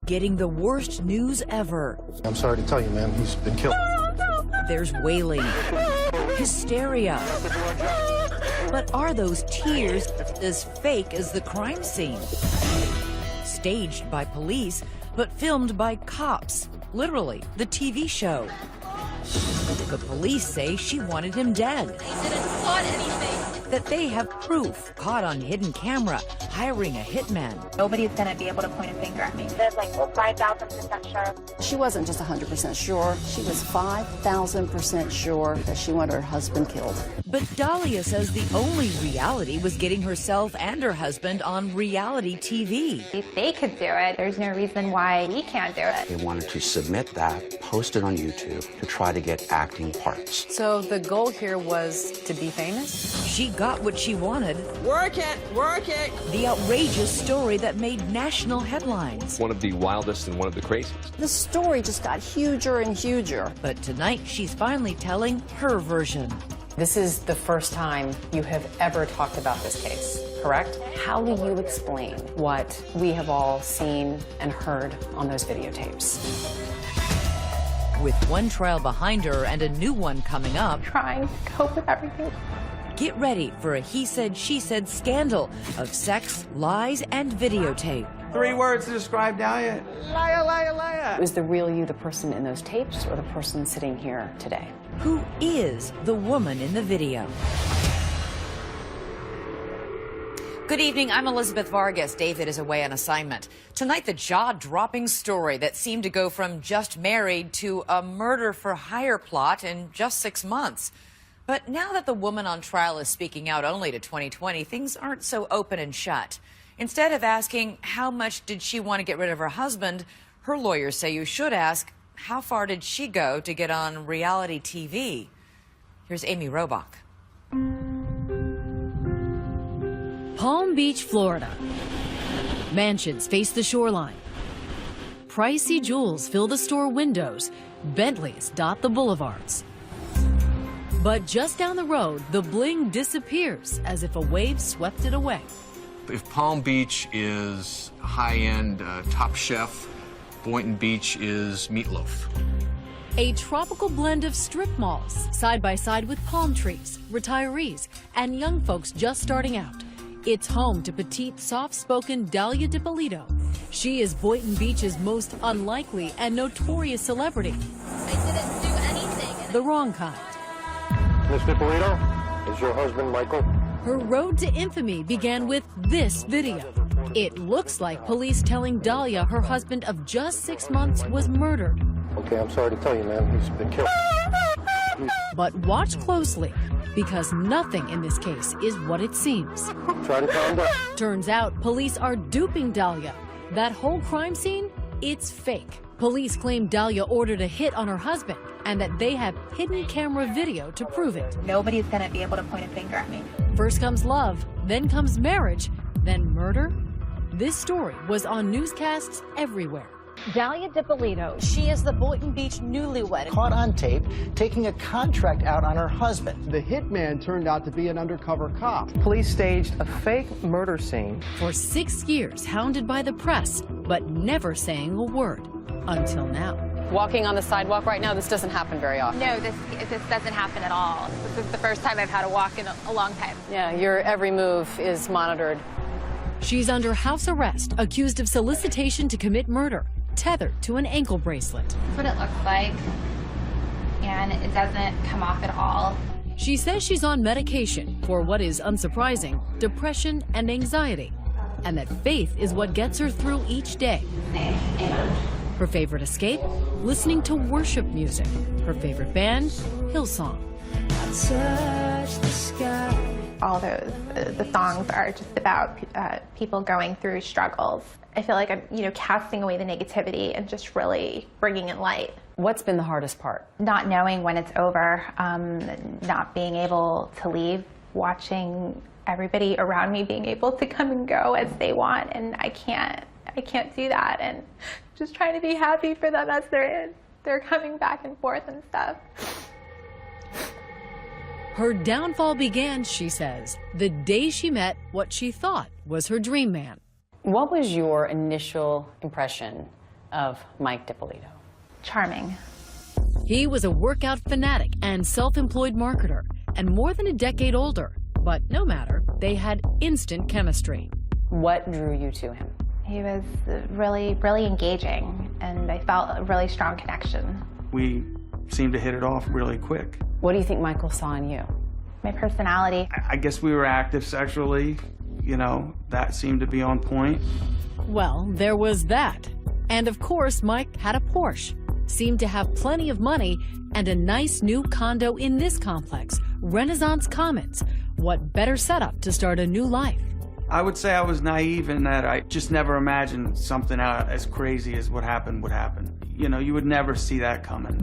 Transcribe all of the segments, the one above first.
getting the worst news ever. I'm sorry to tell you, man, he's been killed. There's wailing, hysteria. But are those tears as fake as the crime scene? Staged by police, but filmed by cops. Literally, the TV show. The police say she wanted him dead. They didn't plot anything. That they have proof caught on hidden camera, hiring a hitman. Nobody's going to be able to point a finger at me. There's like 5,000% sure. She wasn't just 100% sure. She was 5,000% sure that she wanted her husband killed. But Dahlia says the only reality was getting herself and her husband on reality TV. If they could do it, there's no reason why we can't do it. They wanted to submit that, post it on YouTube to try to get acting parts. So the goal here was to be famous? She got what she wanted. Work it, work it. The outrageous story that made national headlines. One of the wildest and one of the craziest. The story just got huger and huger. But tonight, she's finally telling her version. This is the first time you have ever talked about this case, correct? How will you explain what we have all seen and heard on those videotapes? With one trial behind her and a new one coming up, Trying to cope with everything. get ready for a he said, she said scandal of sex, lies, and videotape. 3 words to describe Dahlia. Liar, liar, liar. Was the real you the person in those tapes or the person sitting here today? Who is the woman in the video? Good evening, I'm Elizabeth Vargas. David is away on assignment. Tonight, the jaw-dropping story that seemed to go from just married to a murder-for-hire plot in just 6 months. But now that the woman on trial is speaking out only to 2020, things aren't so open and shut. Instead of asking how much did she want to get rid of her husband, her lawyers say you should ask how far did she go to get on reality TV. Here's Amy Robach. Palm Beach, Florida. Mansions face the shoreline. Pricey jewels fill the store windows. Bentleys dot the boulevards. But just down the road, the bling disappears as if a wave swept it away. If Palm Beach is high-end, top chef, Boynton Beach is meatloaf. A tropical blend of strip malls, side by side with palm trees, retirees, and young folks just starting out. It's home to petite, soft-spoken Dahlia Dippolito. She is Boynton Beach's most unlikely and notorious celebrity. I didn't do anything. The wrong kind. Miss Dippolito, is your husband Michael? Her road to infamy began with this video. It looks like police telling Dahlia her husband of just 6 months was murdered. Okay, I'm sorry to tell you, man, he's been killed. But watch closely, because nothing in this case is what it seems. Try to calm down. Turns out police are duping Dahlia. That whole crime scene, it's fake. Police claim Dahlia ordered a hit on her husband and that they have hidden camera video to prove it. Nobody's going to be able to point a finger at me. First comes love, then comes marriage, then murder. This story was on newscasts everywhere. Dahlia Dippolito, she is the Boynton Beach newlywed. Caught on tape taking a contract out on her husband. The hitman turned out to be an undercover cop. Police staged a fake murder scene. For 6 years, hounded by the press, but never saying a word. Until now. Walking on the sidewalk right now, this doesn't happen very often. No, this doesn't happen at all. This is the first time I've had to walk in a long time. Yeah, your every move is monitored. She's under house arrest, accused of solicitation to commit murder, tethered to an ankle bracelet. That's what it looks like, and it doesn't come off at all. She says she's on medication for what is unsurprising, depression and anxiety, and that faith is what gets her through each day. Her favorite escape? Listening to worship music. Her favorite band? Hillsong. All the songs are just about people going through struggles. I feel like I'm, casting away the negativity and just really bringing in light. What's been the hardest part? Not knowing when it's over, not being able to leave, watching everybody around me being able to come and go as they want, and I can't do that, and just trying to be happy for them as they're coming back and forth and stuff. Her downfall began, she says, the day she met what she thought was her dream man. What was your initial impression of Mike DiPolito? Charming. He was a workout fanatic and self-employed marketer, and more than a decade older. But no matter, they had instant chemistry. What drew you to him? He was really, really engaging, and I felt a really strong connection. We seemed to hit it off really quick. What do you think Michael saw in you? My personality. I guess we were active sexually, you know, that seemed to be on point. Well, there was that. And of course, Mike had a Porsche, seemed to have plenty of money, and a nice new condo in this complex, Renaissance Commons. What better setup to start a new life? I would say I was naive in that I just never imagined something as crazy as what happened would happen. You know, you would never see that coming.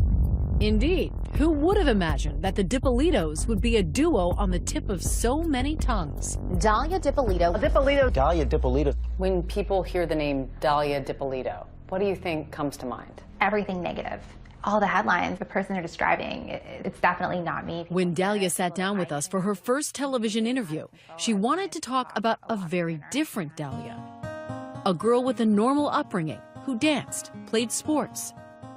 Indeed. Who would have imagined that the DiPolitos would be a duo on the tip of so many tongues? Dahlia DiPolito. Dahlia DiPolito. When people hear the name Dahlia DiPolito, what do you think comes to mind? Everything negative. All the headlines, the person they're describing, it's definitely not me. When Dahlia sat down with us for her first television interview, she wanted to talk about a very different Dahlia. A girl with a normal upbringing who danced, played sports.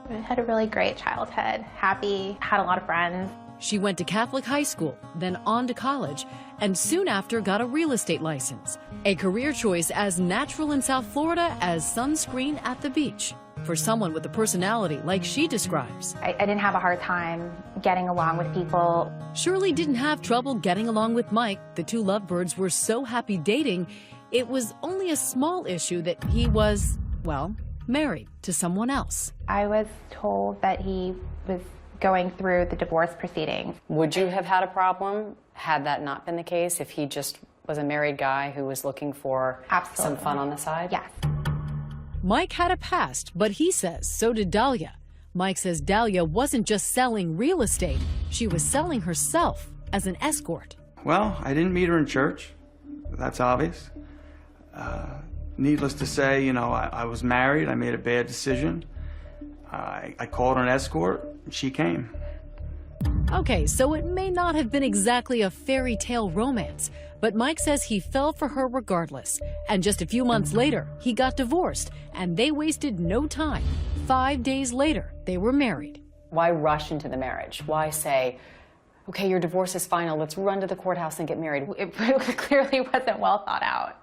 I had a really great childhood, happy, had a lot of friends. She went to Catholic high school, then on to college, and soon after got a real estate license, a career choice as natural in South Florida as sunscreen at the beach, for someone with a personality like she describes. I didn't have a hard time getting along with people. Shirley didn't have trouble getting along with Mike. The two lovebirds were so happy dating, it was only a small issue that he was, well, married to someone else. I was told that he was going through the divorce proceedings. Would you have had a problem had that not been the case, if he just was a married guy who was looking for some fun on the side? Yes. Mike had a past, but he says so did Dahlia. Mike says Dahlia wasn't just selling real estate, she was selling herself as an escort. Well, I didn't meet her in church. That's obvious. Needless to say, you know, I was married. I made a bad decision. I called an escort, and she came. Okay, so it may not have been exactly a fairy tale romance, but Mike says he fell for her regardless. And just a few months later, he got divorced, and they wasted no time. 5 days later, they were married. Why rush into the marriage? Why say, okay, your divorce is final, let's run to the courthouse and get married? It clearly wasn't well thought out.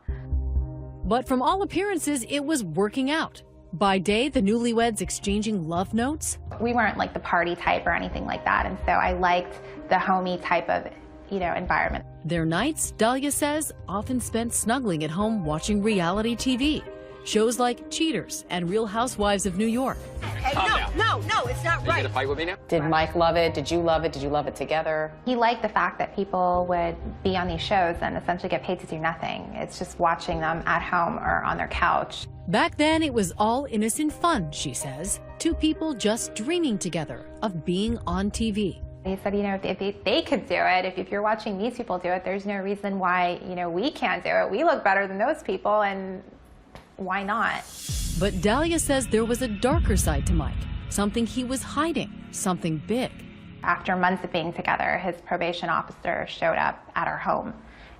But from all appearances, it was working out. By day, the newlyweds exchanging love notes. We weren't like the party type or anything like that, and so I liked the homey type of, you know, environment. Their nights, Dahlia says, often spent snuggling at home watching reality TV. Shows like Cheaters and Real Housewives of New York. Hey, no, it's not right. You gonna fight with me now? Did Mike love it? Did you love it? Did you love it together? He liked the fact that people would be on these shows and essentially get paid to do nothing. It's just watching them at home or on their couch. Back then, it was all innocent fun, she says. Two people just dreaming together of being on TV. He said, you know, if they could do it, if you're watching these people do it, there's no reason why, you know, we can't do it. We look better than those people, and why not? But Dahlia says there was a darker side to Mike, something he was hiding, something big. After months of being together, his probation officer showed up at our home,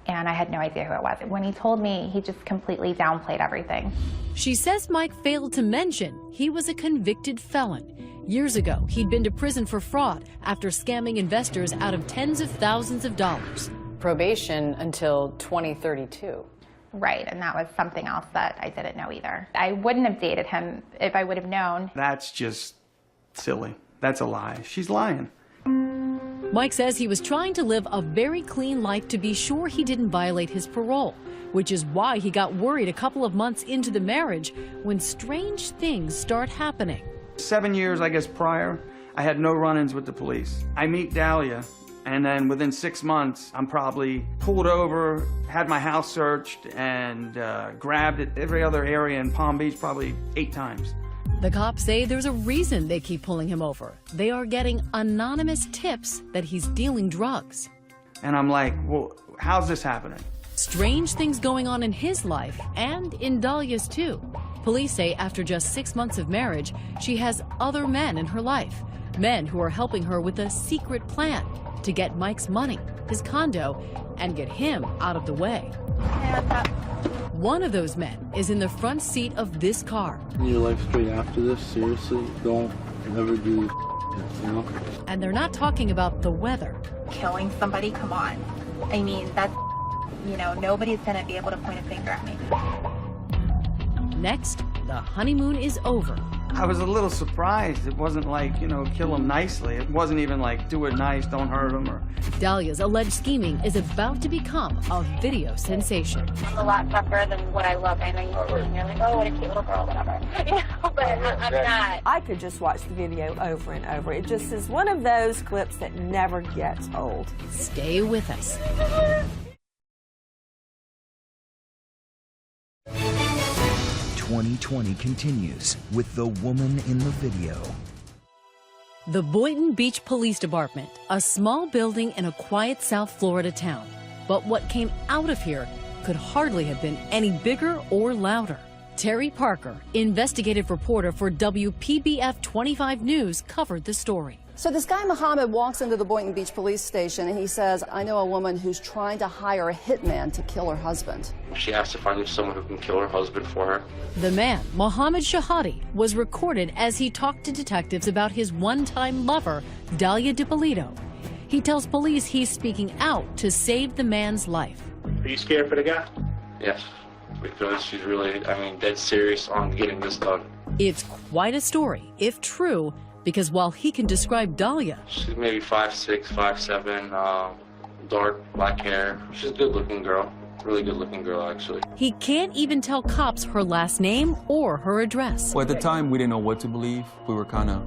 and I had no idea who it was. When he told me, he just completely downplayed everything. She says Mike failed to mention he was a convicted felon. Years ago, he'd been to prison for fraud after scamming investors out of tens of thousands of dollars. Probation until 2032. Right, and that was something else that I didn't know either. I wouldn't have dated him if I would have known. That's just silly. That's a lie. She's lying. Mike says he was trying to live a very clean life to be sure he didn't violate his parole, which is why he got worried a couple of months into the marriage when strange things start happening. 7 years, I guess, prior, I had no run-ins with the police. I meet Dahlia, and then within 6 months, I'm probably pulled over, had my house searched, and grabbed at every other area in Palm Beach probably 8 times. The cops say there's a reason they keep pulling him over. They are getting anonymous tips that he's dealing drugs. And I'm like, well, how's this happening? Strange things going on in his life and in Dahlia's too. Police say after just 6 months of marriage, she has other men in her life. Men who are helping her with a secret plan to get Mike's money, his condo, and get him out of the way. One of those men is in the front seat of this car. Your life straight after this, seriously, don't ever do, you know? And they're not talking about the weather. Killing somebody, come on. I mean, that's, you know, nobody's going to be able to point a finger at me. Next, the honeymoon is over. I was a little surprised. It wasn't like, you know, kill him nicely. It wasn't even like, do it nice, don't hurt him. Or... Dahlia's alleged scheming is about to become a video sensation. I'm a lot tougher than what I look. I know you're like, oh, what a cute little girl, whatever. You know, but I'm not. I could just watch the video over and over. It just is one of those clips that never gets old. Stay with us. 2020 continues with the woman in the video. The Boynton Beach Police Department, a small building in a quiet South Florida town. But what came out of here could hardly have been any bigger or louder. Terry Parker, investigative reporter for WPBF 25 News, covered the story. So this guy Muhammad walks into the Boynton Beach police station and he says, I know a woman who's trying to hire a hitman to kill her husband. She asked if I knew someone who can kill her husband for her. The man, Mohammed Shahadi, was recorded as he talked to detectives about his one-time lover, Dalia DiPolito. He tells police he's speaking out to save the man's life. Are you scared for the guy? Yes, because she's really, dead serious on getting this done. It's quite a story, if true, because while he can describe Dalia, she's maybe 5'6", 5'7", dark black hair. She's a good-looking girl. Really good-looking girl, actually. He can't even tell cops her last name or her address. Well, at the time, we didn't know what to believe. We were kind of,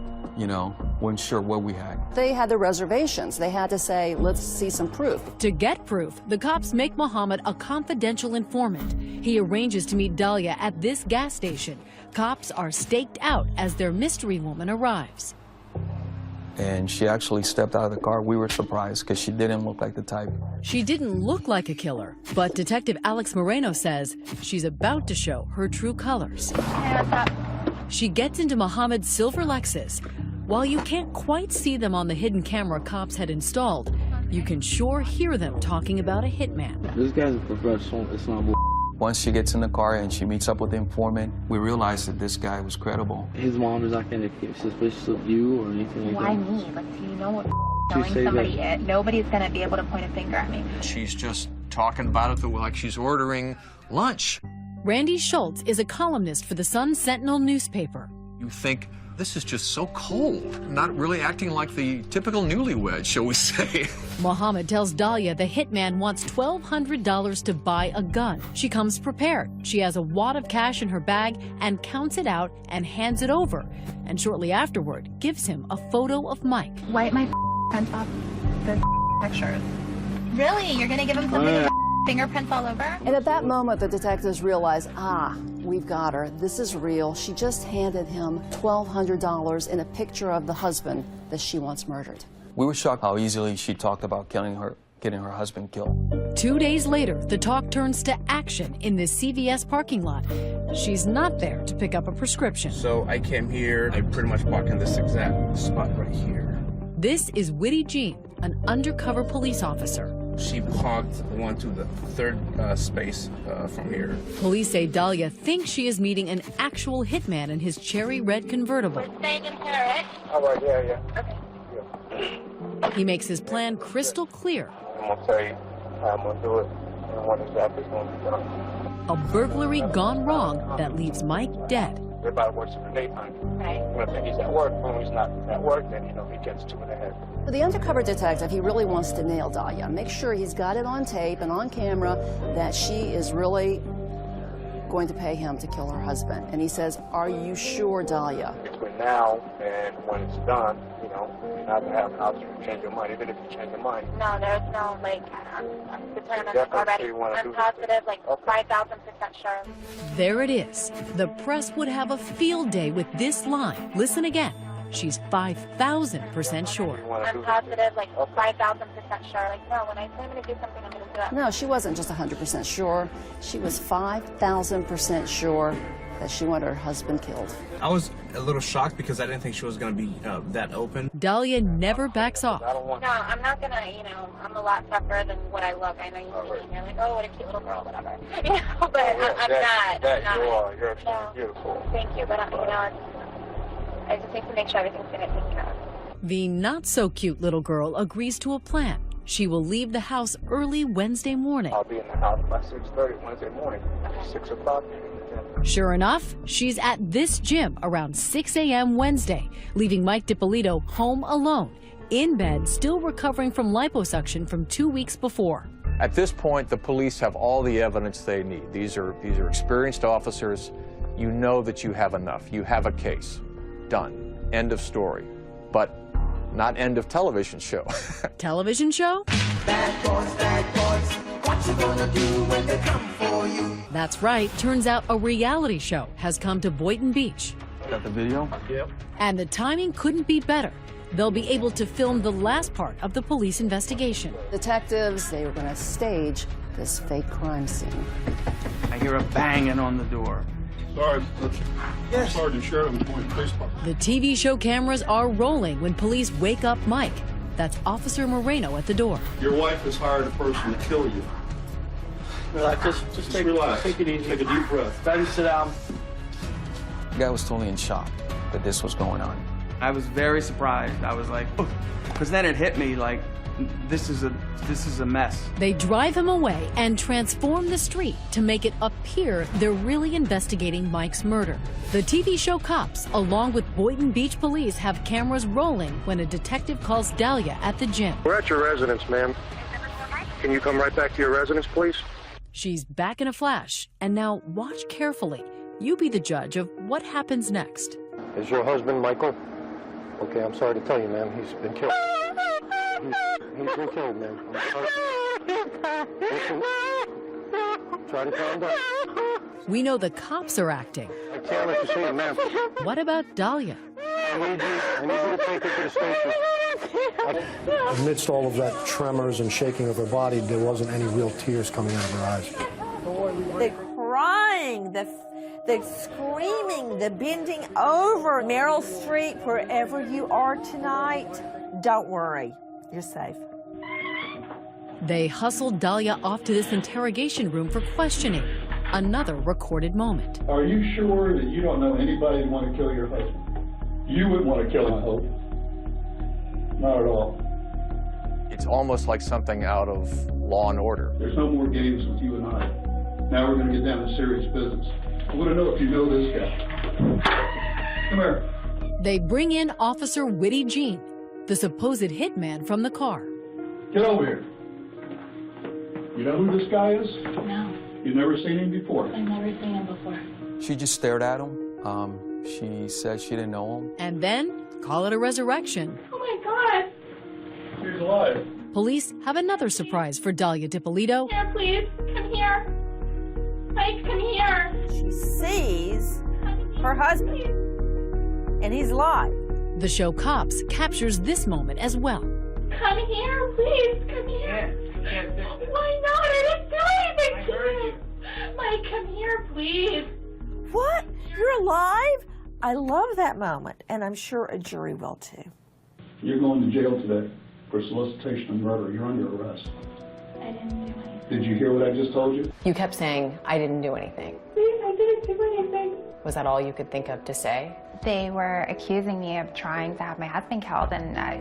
weren't sure what we had. They had their reservations. They had to say, let's see some proof. To get proof, the cops make Muhammad a confidential informant. He arranges to meet Dalia at this gas station. Cops are staked out as their mystery woman arrives. And she actually stepped out of the car. We were surprised because she didn't look like the type. She didn't look like a killer, but Detective Alex Moreno says she's about to show her true colors. Hey, what's up? She gets into Muhammad's silver Lexus. While you can't quite see them on the hidden camera cops had installed, you can sure hear them talking about a hitman. This guy's a professional. It's not bull. Once she gets in the car and she meets up with the informant, we realized that this guy was credible. His mom is not going to get suspicious of you or anything like that. Why me? Like, do you know what telling somebody is? Nobody's going to be able to point a finger at me. She's just talking about it like she's ordering lunch. Randy Schultz is a columnist for the Sun Sentinel newspaper. You think, this is just so cold, not really acting like the typical newlywed, shall we say. Muhammad tells Dalia the hitman wants $1,200 to buy a gun. She comes prepared. She has a wad of cash in her bag and counts it out and hands it over. And shortly afterward, gives him a photo of Mike. Wipe my prints off the pictures. Really? You're going to give him something fingerprints all over? And at that moment, the detectives realized, we've got her. This is real. She just handed him $1,200 and a picture of the husband that she wants murdered. We were shocked how easily she talked about getting her husband killed. 2 days later, the talk turns to action in the CVS parking lot. She's not there to pick up a prescription. So I came here, I pretty much parked in this exact spot right here. This is Whitty Jean, an undercover police officer. She parked one to the third space from here. Police say Dalia thinks she is meeting an actual hitman in his cherry red convertible. We're staying in here, right? All right, yeah. Okay. He makes his plan crystal clear. I'm going to tell you how I'm going to do it and what exactly is going to be done. A burglary gone wrong that leaves Mike dead. Everybody works in the daytime. Right. When I think he's at work, when he's not at work, then, he gets to it ahead. For the undercover detective, he really wants to nail Dalia. Make sure he's got it on tape and on camera that she is really going to pay him to kill her husband. And he says, are you sure, Dalia? Between now and when it's done, you're not going to have an option to change your mind, even if you change your mind. No, there's no, I'm determined already. I'm positive, 5,000% sure. There it is. The press would have a field day with this line. Listen again. she's 5,000% sure. I'm positive, like 5,000% sure. Like, no, when I say I'm going to do something, I'm going to do it. No, she wasn't just 100% sure. She was 5,000% sure that she wanted her husband killed. I was a little shocked because I didn't think she was going to be that open. Dahlia never backs off. No, I'm not going to, I'm a lot tougher than what I look. I know you see me and you're like, oh, what a cute little girl, whatever. But I'm not. You're beautiful. Thank you, but I just need to make sure everything's going to get taken care of. The not-so-cute little girl agrees to a plan. She will leave the house early Wednesday morning. I'll be in the house by 6:30 Wednesday morning, 6 o'clock. Sure enough, she's at this gym around 6 a.m. Wednesday, leaving Mike DiPolito home alone, in bed, still recovering from liposuction from 2 weeks before. At this point, the police have all the evidence they need. These are experienced officers. You know that you have enough. You have a case. Done. End of story. But not end of television show. Television show? Bad boys, what you gonna do when they come for you? That's right. Turns out a reality show has come to Boynton Beach. Got the video? Yep. And the timing couldn't be better. They'll be able to film the last part of the police investigation. Detectives, they were going to stage this fake crime scene. I hear a banging on the door. Sorry, yes. Sergeant Sheridan, Boynton Police Department. The TV show cameras are rolling when police wake up Mike. That's Officer Moreno at the door. Your wife has hired a person to kill you. Relax, just relax. Take it easy. Take a deep breath. Ben, sit down. The guy was totally in shock that this was going on. I was very surprised. I was like, because then it hit me like, this is a mess. They drive him away and transform the street to make it appear they're really investigating Mike's murder. The TV show Cops, along with Boynton Beach police, have cameras rolling when a detective calls Dahlia at the gym. We're at your residence, ma'am. Can you come right back to your residence, please? She's back in a flash, and now watch carefully. You be the judge of what happens next. Is your husband Michael? Okay, I'm sorry to tell you, ma'am. He's been killed. He's been killed, ma'am. I'm sorry. Listen. Try to calm down. We know the cops are acting. I can't let you see it, ma'am. What about Dahlia? I need you to take her to the station. Amidst all of that tremors and shaking of her body, there wasn't any real tears coming out of her eyes. The crying, the screaming, the bending over. Meryl Streep, wherever you are tonight, don't worry, you're safe. They hustled Dahlia off to this interrogation room for questioning. Another recorded moment. Are you sure that you don't know anybody who want to kill your husband? You wouldn't want to kill him, I hope. Not at all. It's almost like something out of Law and Order. There's no more games with you and I. Now we're going to get down to serious business. I want to know if you know this guy. Come here. They bring in Officer Witty Jean, the supposed hitman from the car. Get over here. You know who this guy is? No. You've never seen him before? I've never seen him before. She just stared at him. She said she didn't know him. And then, call it a resurrection. Oh my God! He's alive. Police have another surprise for Dahlia DiPolito. Here, please. Come here. Mike, come here. She sees her husband, and he's alive. The show Cops captures this moment as well. Come here, please. Come here. Why not? I didn't do anything to you. Mike, come here, please. What? You're alive? I love that moment, and I'm sure a jury will too. You're going to jail today for solicitation of murder. You're under arrest. I didn't do anything. Did you hear what I just told you? You kept saying, I didn't do anything. Please, I didn't do anything. Was that all you could think of to say? They were accusing me of trying to have my husband killed, and I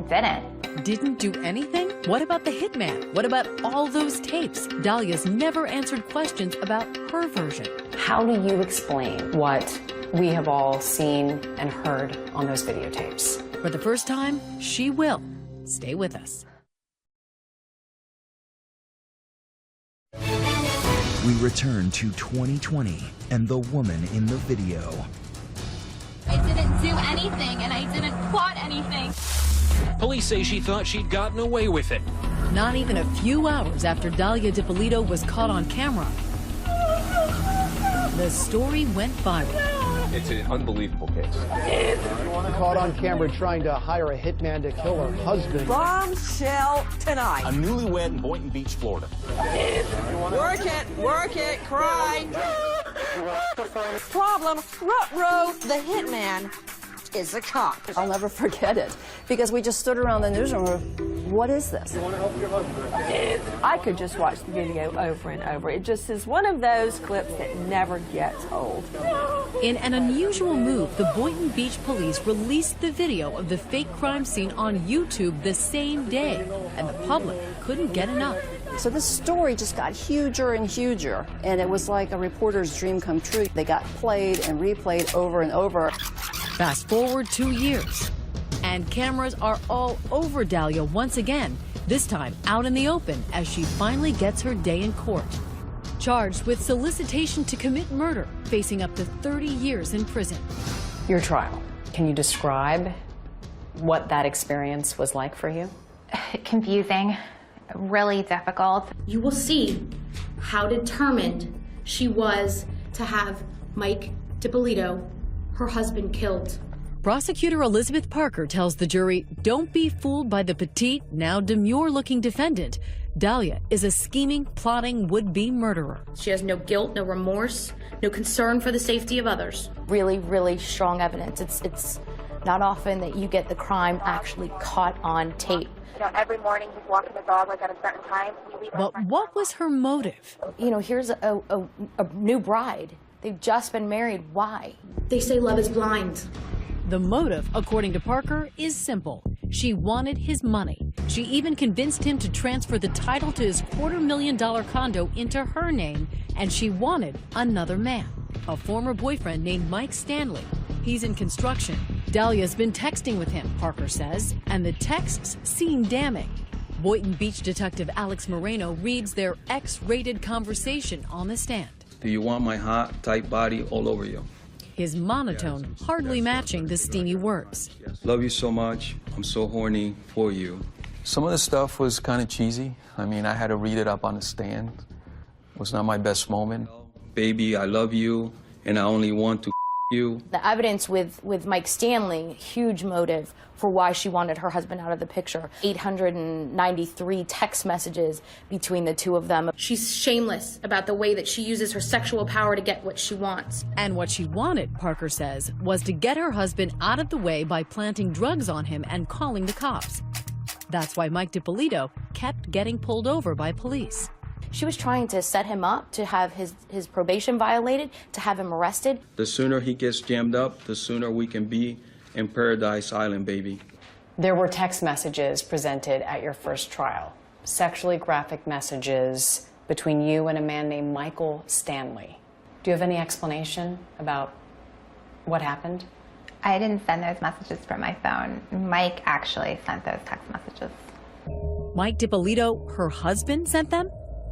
didn't. Didn't do anything? What about the hitman? What about all those tapes? Dahlia's never answered questions about her version. How do you explain what we have all seen and heard on those videotapes? For the first time, she will. Stay with us. We return to 2020 and the woman in the video. I didn't do anything, and I didn't plot anything. Police say she thought she'd gotten away with it. Not even a few hours after Dahlia DiPolito was caught on camera, the story went viral. It's an unbelievable case. Caught on camera trying to hire a hitman to kill her husband. Bombshell tonight. A newlywed in Boynton Beach, Florida. Work it, cry. Problem, ruh-roh, the hitman is a cop. I'll never forget it because we just stood around the newsroom. What is this? You want to help your husband? I could just watch the video over and over. It just is one of those clips that never gets old. In an unusual move, the Boynton Beach police released the video of the fake crime scene on YouTube the same day, and the public couldn't get enough. So this story just got huger and huger, and it was like a reporter's dream come true. They got played and replayed over and over. Fast forward 2 years, and cameras are all over Dahlia once again, this time out in the open as she finally gets her day in court. Charged with solicitation to commit murder, facing up to 30 years in prison. Your trial. Can you describe what that experience was like for you? Confusing, really difficult. You will see how determined she was to have Mike DiPolito, her husband, killed. Prosecutor Elizabeth Parker tells the jury, don't be fooled by the petite, now demure-looking defendant. Dahlia is a scheming, plotting, would-be murderer. She has no guilt, no remorse, no concern for the safety of others. Really, really strong evidence. It's not often that you get the crime actually caught on tape. You know, every morning he's walking the dog like at a certain time. But what was her motive? You know, here's a new bride. They've just been married. Why? They say love is blind. The motive, according to Parker, is simple. She wanted his money. She even convinced him to transfer the title to his $250,000 condo into her name, and she wanted another man, a former boyfriend named Mike Stanley. He's in construction. Dahlia's been texting with him, Parker says, and the texts seem damning. Boynton Beach detective Alex Moreno reads their X-rated conversation on the stand. Do you want my hot, tight body all over you? His monotone hardly matching the steamy words. Love you so much. I'm so horny for you. Some of the stuff was kind of cheesy. I mean, I had to read it up on the stand. It was not my best moment. Baby, I love you, and I only want to you. The evidence with Mike Stanley, huge motive for why she wanted her husband out of the picture. 893 text messages between the two of them. She's shameless about the way that she uses her sexual power to get what she wants. And what she wanted, Parker says, was to get her husband out of the way by planting drugs on him and calling the cops. That's why Mike DiPolito kept getting pulled over by police. She was trying to set him up to have his probation violated, to have him arrested. The sooner he gets jammed up, the sooner we can be in Paradise Island, baby. There were text messages presented at your first trial, sexually graphic messages between you and a man named Michael Stanley. Do you have any explanation about what happened? I didn't send those messages from my phone. Mike actually sent those text messages. Mike DiPolito, her husband, sent them?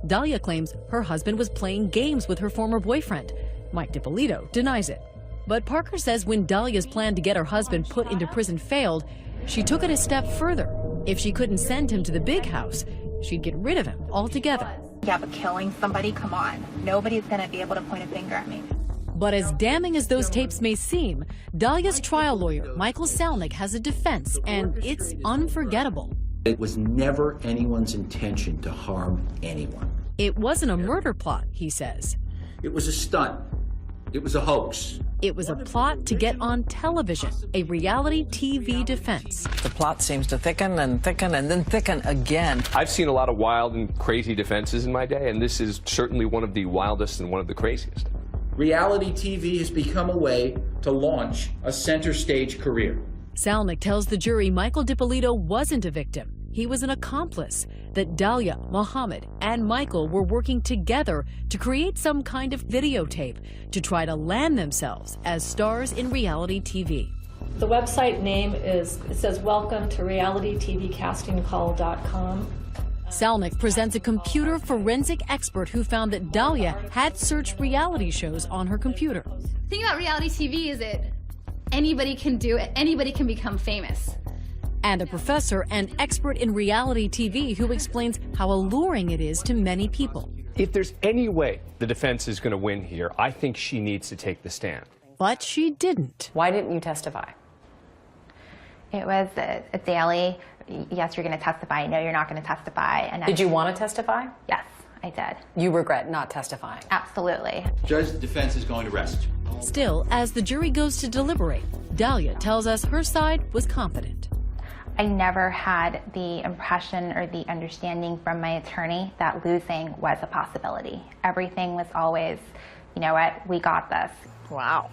Dahlia claims her husband was playing games with her former boyfriend. Mike DiPolito denies it. But Parker says when Dahlia's plan to get her husband put into prison failed, she took it a step further. If she couldn't send him to the big house, she'd get rid of him altogether. Yeah, but killing somebody, come on. Nobody's gonna be able to point a finger at me. But as damning as those tapes may seem, Dahlia's trial lawyer, Michael Salnick, has a defense, and it's unforgettable. It was never anyone's intention to harm anyone. It wasn't a murder plot, he says. It was a stunt. It was a hoax. It was a plot to get on television, a reality TV defense. The plot seems to thicken and thicken and then thicken again. I've seen a lot of wild and crazy defenses in my day, and this is certainly one of the wildest and one of the craziest. Reality TV has become a way to launch a center stage career. Salnick tells the jury Michael DiPolito wasn't a victim. He was an accomplice, that Dahlia, Mohammed, and Michael were working together to create some kind of videotape to try to land themselves as stars in reality TV. The website name it says welcome to realitytvcastingcall.com. Salnick presents a computer forensic expert who found that Dahlia had searched reality shows on her computer. The thing about reality TV is that anybody can do it, anybody can become famous. And a professor and expert in reality TV who explains how alluring it is to many people. If there's any way the defense is going to win here, I think she needs to take the stand. But she didn't. Why didn't you testify? It was a daily, yes, you're going to testify, no, you're not going to testify. And Did you want to testify? Yes, I did. You regret not testifying? Absolutely. Judge, the defense is going to rest. Still, as the jury goes to deliberate, Dahlia tells us her side was confident. I never had the impression or the understanding from my attorney that losing was a possibility. Everything was always, you know what, we got this. Wow.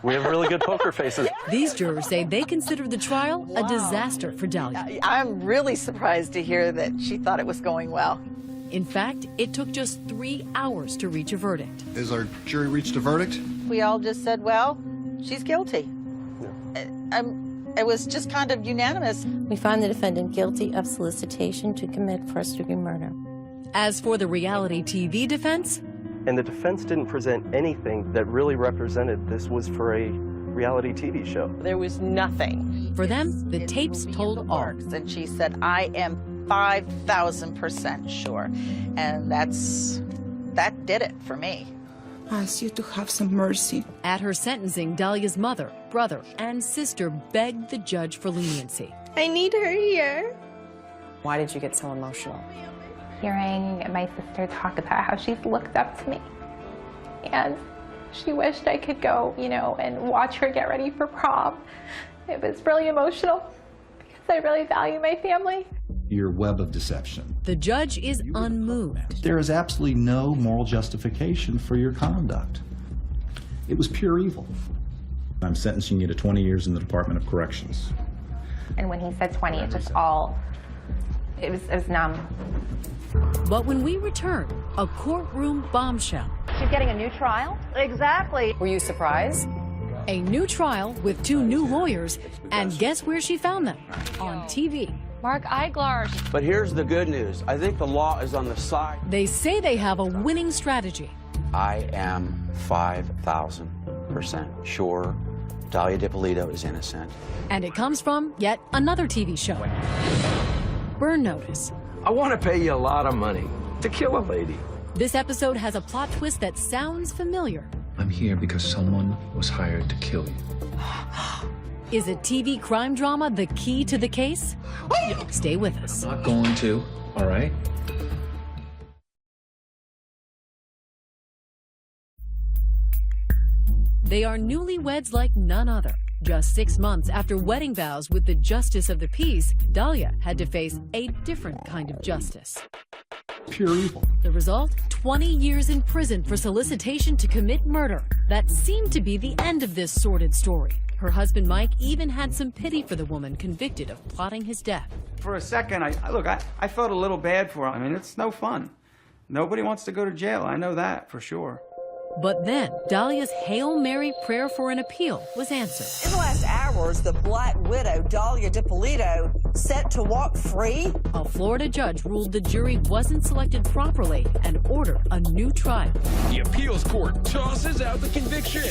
We have really good poker faces. These jurors say they consider the trial a disaster for Dahlia. I'm really surprised to hear that she thought it was going well. In fact, it took just 3 hours to reach a verdict. Has our jury reached a verdict? We all just said, well, she's guilty. It was just kind of unanimous. We find the defendant guilty of solicitation to commit first-degree murder. As for the reality TV defense, And the defense didn't present anything that really represented this was for a reality TV show. There was nothing. For them, the tapes told all. And she said, I am 5,000% sure. And that did it for me. I ask you to have some mercy. At her sentencing, Dahlia's mother, brother, and sister begged the judge for leniency. I need her here. Why did you get so emotional? Hearing my sister talk about how she's looked up to me. And she wished I could go, you know, and watch her get ready for prom. It was really emotional because I really value my family. Your web of deception. The judge is unmoved. There is absolutely no moral justification for your conduct. It was pure evil. I'm sentencing you to 20 years in the Department of Corrections. And when he said 20, it just it was numb. But when we return, a courtroom bombshell. She's getting a new trial? Exactly. Were you surprised? A new trial with 2 new lawyers, and guess where she found them? On TV. Mark Eiglar's. But here's the good news. I think the law is on the side. They say they have a winning strategy. I am 5,000% sure Dahlia DiPolito is innocent. And it comes from yet another TV show. Burn Notice. I want to pay you a lot of money to kill a lady. This episode has a plot twist that sounds familiar. I'm here because someone was hired to kill you. Is a TV crime drama the key to the case? Stay with us. I'm not going to, all right? They are newlyweds like none other. Just 6 months after wedding vows with the justice of the peace, Dahlia had to face a different kind of justice. Pure evil. The result? 20 years in prison for solicitation to commit murder. That seemed to be the end of this sordid story. Her husband Mike even had some pity for the woman convicted of plotting his death. For a second, I felt a little bad for her. I mean, it's no fun. Nobody wants to go to jail. I know that for sure. But then, Dahlia's Hail Mary prayer for an appeal was answered. In the last hours, the Black Widow, Dahlia DiPolito, set to walk free. A Florida judge ruled the jury wasn't selected properly and ordered a new trial. The appeals court tosses out the conviction.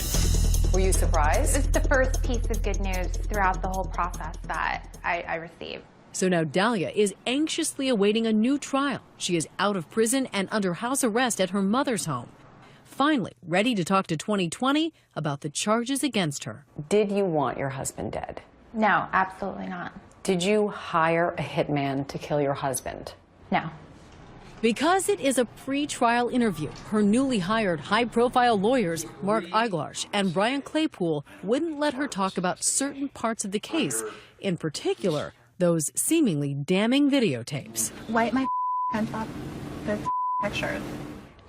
Were you surprised? It's the first piece of good news throughout the whole process that I received. So now Dahlia is anxiously awaiting a new trial. She is out of prison and under house arrest at her mother's home. Finally, ready to talk to 2020 about the charges against her. Did you want your husband dead? No, absolutely not. Did you hire a hitman to kill your husband? No. Because it is a pre-trial interview, her newly hired high-profile lawyers, Mark Eiglar's and Brian Claypool, wouldn't let her talk about certain parts of the case, in particular, those seemingly damning videotapes. Wipe my hands off the pictures.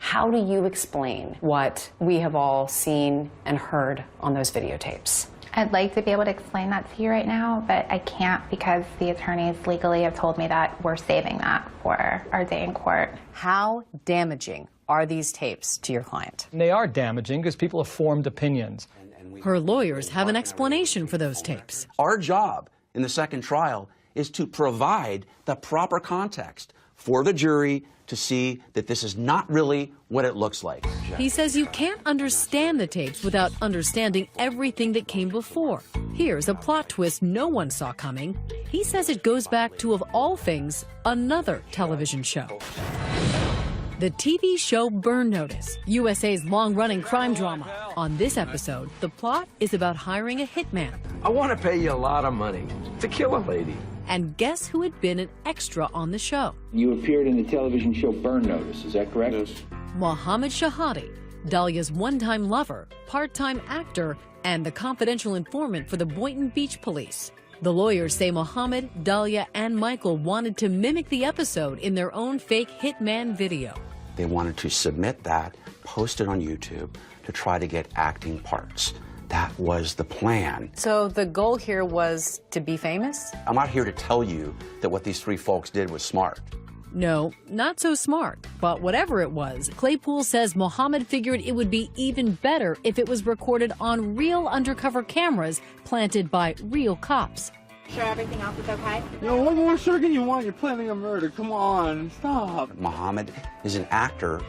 How do you explain what we have all seen and heard on those videotapes? I'd like to be able to explain that to you right now, but I can't because the attorneys legally have told me that we're saving that for our day in court. How damaging are these tapes to your client? They are damaging because people have formed opinions. Her lawyers have an explanation for those tapes. Our job in the second trial is to provide the proper context for the jury to see that this is not really what it looks like. He says you can't understand the tapes without understanding everything that came before. Here's a plot twist no one saw coming. He says it goes back to, of all things, another television show. The TV show Burn Notice, USA's long-running crime drama. On this episode, the plot is about hiring a hitman. I want to pay you a lot of money to kill a lady. And guess who had been an extra on the show? You appeared in the television show Burn Notice, is that correct? Yes. Mohammed Shahadi, Dahlia's one-time lover, part-time actor, and the confidential informant for the Boynton Beach police. The lawyers say Mohammed, Dahlia, and Michael wanted to mimic the episode in their own fake hitman video. They wanted to submit that, post it on YouTube, to try to get acting parts. That was the plan. So the goal here was to be famous? I'm not here to tell you that what these three folks did was smart. No, not so smart. But whatever it was, Claypool says Mohammed figured it would be even better if it was recorded on real undercover cameras planted by real cops. Sure everything else is okay? Yo, what more sugar you want? You're planning a murder. Come on, stop. Mohammed is an actor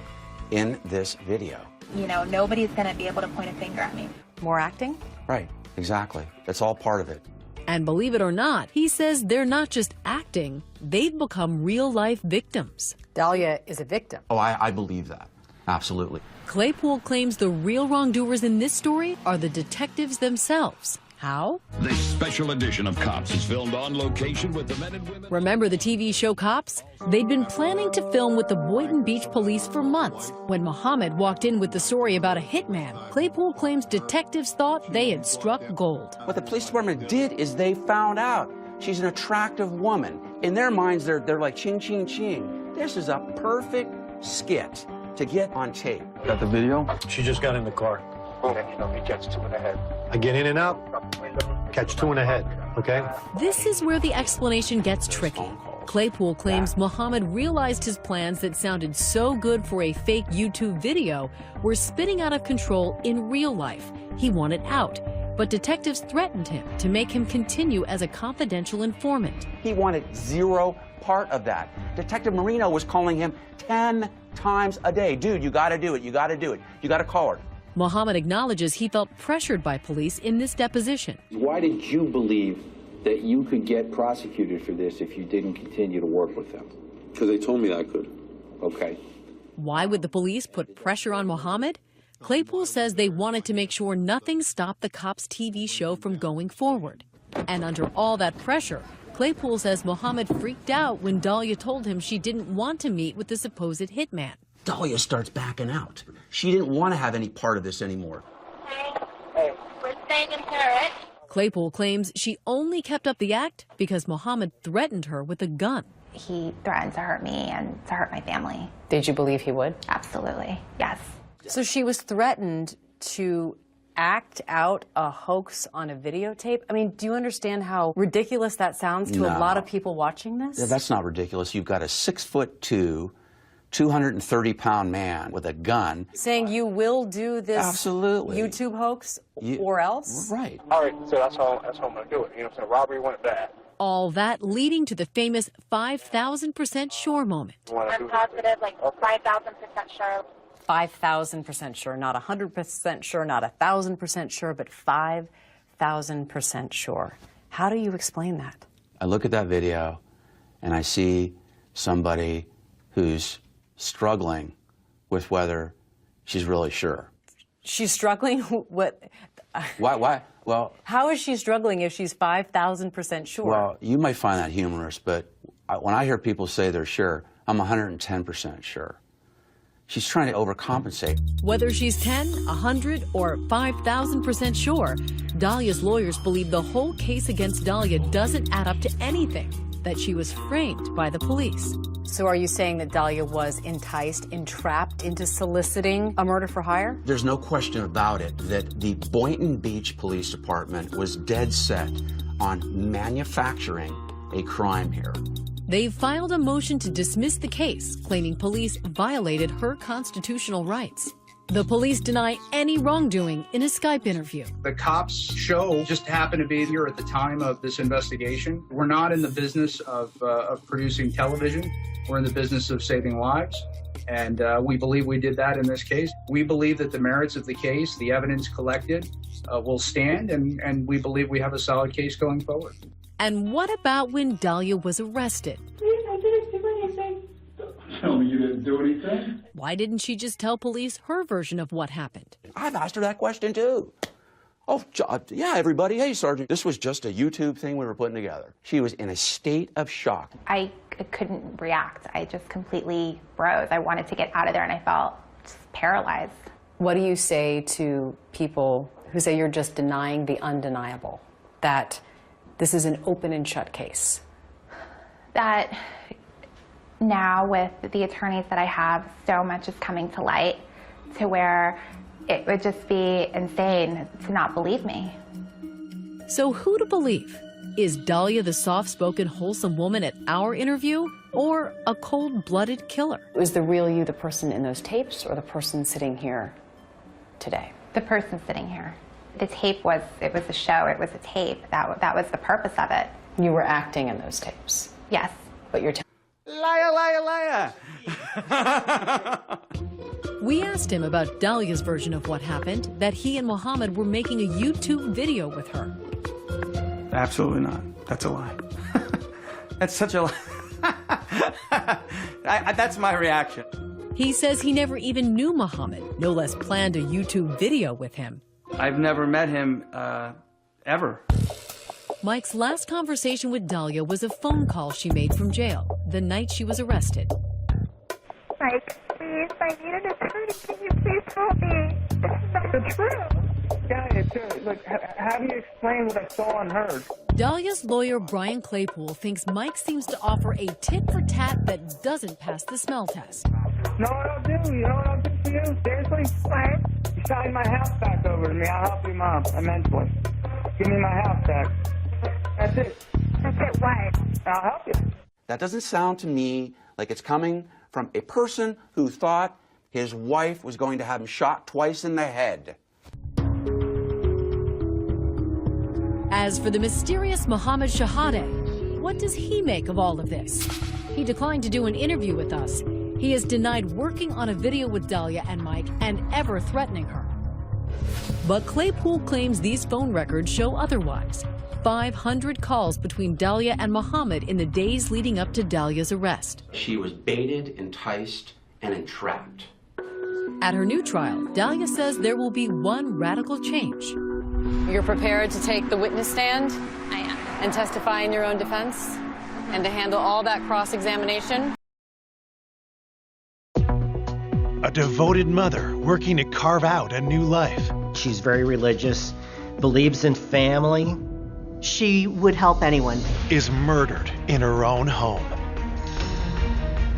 in this video. You know, nobody's going to be able to point a finger at me. More acting? Right, exactly. That's all part of it. And believe it or not, he says they're not just acting, they've become real-life victims. Dahlia is a victim. Oh, I believe that. Absolutely. Claypool claims the real wrongdoers in this story are the detectives themselves. How? This special edition of Cops is filmed on location with the men and women. Remember the TV show Cops? They'd been planning to film with the Boynton Beach police for months. When Mohammed walked in with the story about a hitman, Claypool claims detectives thought they had struck gold. What the police department did is they found out she's an attractive woman. In their minds, they're like ching, ching, ching. This is a perfect skit to get on tape. Got the video? She just got in the car. He gets 2 and a head. I get in and out, catch 2 and a head, okay? This is where the explanation gets tricky. Claypool claims Mohammed realized his plans that sounded so good for a fake YouTube video were spinning out of control in real life. He wanted out, but detectives threatened him to make him continue as a confidential informant. He wanted zero part of that. Detective Marino was calling him 10 times a day. Dude, you gotta do it, you gotta do it, you gotta call her. Mohammed acknowledges he felt pressured by police in this deposition. Why did you believe that you could get prosecuted for this if you didn't continue to work with them? Because they told me that I could. Okay. Why would the police put pressure on Mohammed? Claypool says they wanted to make sure nothing stopped the Cops TV show from going forward. And under all that pressure, Claypool says Mohammed freaked out when Dahlia told him she didn't want to meet with the supposed hitman. Dahlia starts backing out. She didn't want to have any part of this anymore. Hey, we're staying in Paris. Claypool claims she only kept up the act because Mohammed threatened her with a gun. He threatened to hurt me and to hurt my family. Did you believe he would? Absolutely, yes. So she was threatened to act out a hoax on a videotape? I mean, do you understand how ridiculous that sounds to a lot of people watching this? Yeah, that's not ridiculous. You've got a 6'2", 230-pound man with a gun. Saying you will do this Absolutely. YouTube hoax or else? Right. All right, so that's how I'm going to do it. You know what I'm saying? Robbery went bad. All that leading to the famous 5,000% sure moment. I'm positive, like 5,000% sure. 5,000% sure, not 100% sure, not 1,000% sure, but 5,000% sure. How do you explain that? I look at that video and I see somebody who's struggling with whether she's really sure. She's struggling? What? Why? Well, how is she struggling if she's 5,000% sure? Well, you might find that humorous, but when I hear people say they're sure, I'm 110% sure. She's trying to overcompensate. Whether she's 10, 100, or 5,000% sure, Dahlia's lawyers believe the whole case against Dahlia doesn't add up to anything, that she was framed by the police. So are you saying that Dahlia was enticed, entrapped into soliciting a murder for hire? There's no question about it that the Boynton Beach Police Department was dead set on manufacturing a crime here. They've filed a motion to dismiss the case, claiming police violated her constitutional rights. The police deny any wrongdoing in a Skype interview. The cops show just happened to be here at the time of this investigation. We're not in the business of producing television. We're in the business of saving lives. And we believe we did that in this case. We believe that the merits of the case, the evidence collected, will stand, and we believe we have a solid case going forward. And what about when Dahlia was arrested? Please, I didn't do anything. Tell me you didn't didn't do anything. Why didn't she just tell police her version of what happened? I've asked her that question too. Oh, yeah, everybody. Hey, Sergeant. This was just a YouTube thing we were putting together. She was in a state of shock. I couldn't react. I just completely froze. I wanted to get out of there, and I felt just paralyzed. What do you say to people who say you're just denying the undeniable, that this is an open and shut case? That now with the attorneys that I have, so much is coming to light to where it would just be insane to not believe me. So who to believe? Is Dahlia the soft-spoken, wholesome woman at our interview, or a cold-blooded killer? Was the real you the person in those tapes, or the person sitting here today? The person sitting here. The tape was, it was a show, it was a tape. That was the purpose of it. You were acting in those tapes? Yes. But you're Liar, liar, liar! We asked him about Dahlia's version of what happened, that he and Mohammed were making a YouTube video with her. Absolutely not. That's a lie. That's such a lie. That's my reaction. He says he never even knew Mohammed, no less planned a YouTube video with him. I've never met him, ever. Mike's last conversation with Dahlia was a phone call she made from jail the night she was arrested. Mike, please, I need an attorney. Can you please help me? This is not true. Yeah, it's true. Look, how do you explain what I saw and heard? Dahlia's lawyer, Brian Claypool, thinks Mike seems to offer a tit-for-tat that doesn't pass the smell test. You know what I'll do? You know what I'll do for you? Seriously? What? You sign my house back over to me. I'll help you, Mom, immensely. Give me my house back. That's it. That's it, what? I'll help you. That doesn't sound to me like it's coming from a person who thought his wife was going to have him shot twice in the head. As for the mysterious Mohammed Shahadeh, what does he make of all of this? He declined to do an interview with us. He has denied working on a video with Dahlia and Mike and ever threatening her. But Claypool claims these phone records show otherwise. 500 calls between Dahlia and Mohammed in the days leading up to Dahlia's arrest. She was baited, enticed, and entrapped. At her new trial, Dahlia says there will be one radical change. You're prepared to take the witness stand? I am. And testify in your own defense? And to handle all that cross-examination? A devoted mother working to carve out a new life. She's very religious, believes in family. She would help anyone. Is murdered in her own home.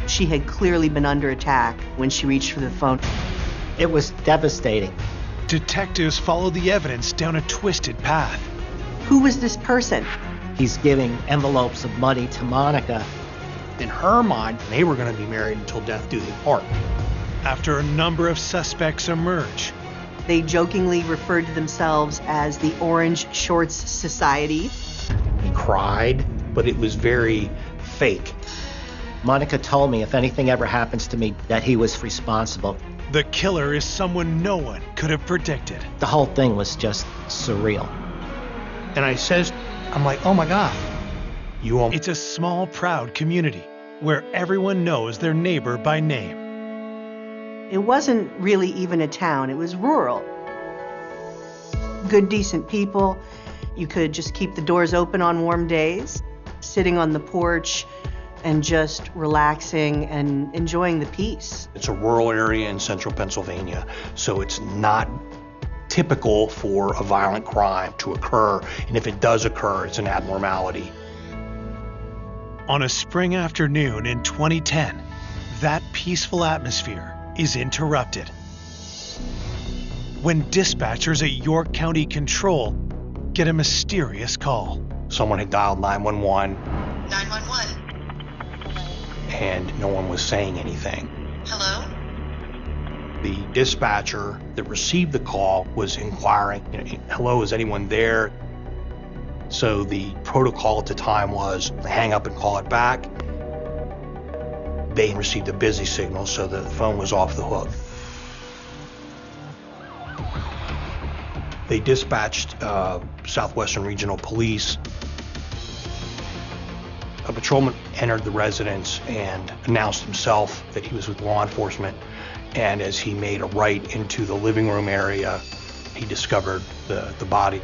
She had clearly been under attack when she reached for the phone. It was devastating. Detectives follow the evidence down a twisted path. Who was this person? He's giving envelopes of money to Monica. In her mind, they were going to be married until death do them part. After a number of suspects emerge, they jokingly referred to themselves as the Orange Shorts Society. He cried, but it was very fake. Monica told me if anything ever happens to me, that he was responsible. The killer is someone no one could have predicted. The whole thing was just surreal. And I'm like, oh my God. It's a small, proud community where everyone knows their neighbor by name. It wasn't really even a town, it was rural. Good, decent people. You could just keep the doors open on warm days, sitting on the porch and just relaxing and enjoying the peace. It's a rural area in central Pennsylvania, so it's not typical for a violent crime to occur, and if it does occur, it's an abnormality. On a spring afternoon in 2010, that peaceful atmosphere is interrupted when dispatchers at York County Control get a mysterious call. Someone had dialed 911. 911. And no one was saying anything. Hello? The dispatcher that received the call was inquiring, hello, is anyone there? So the protocol at the time was hang up and call it back. They received a busy signal, so the phone was off the hook. They dispatched Southwestern Regional Police. A patrolman entered the residence and announced himself that he was with law enforcement. And as he made a right into the living room area, he discovered the body.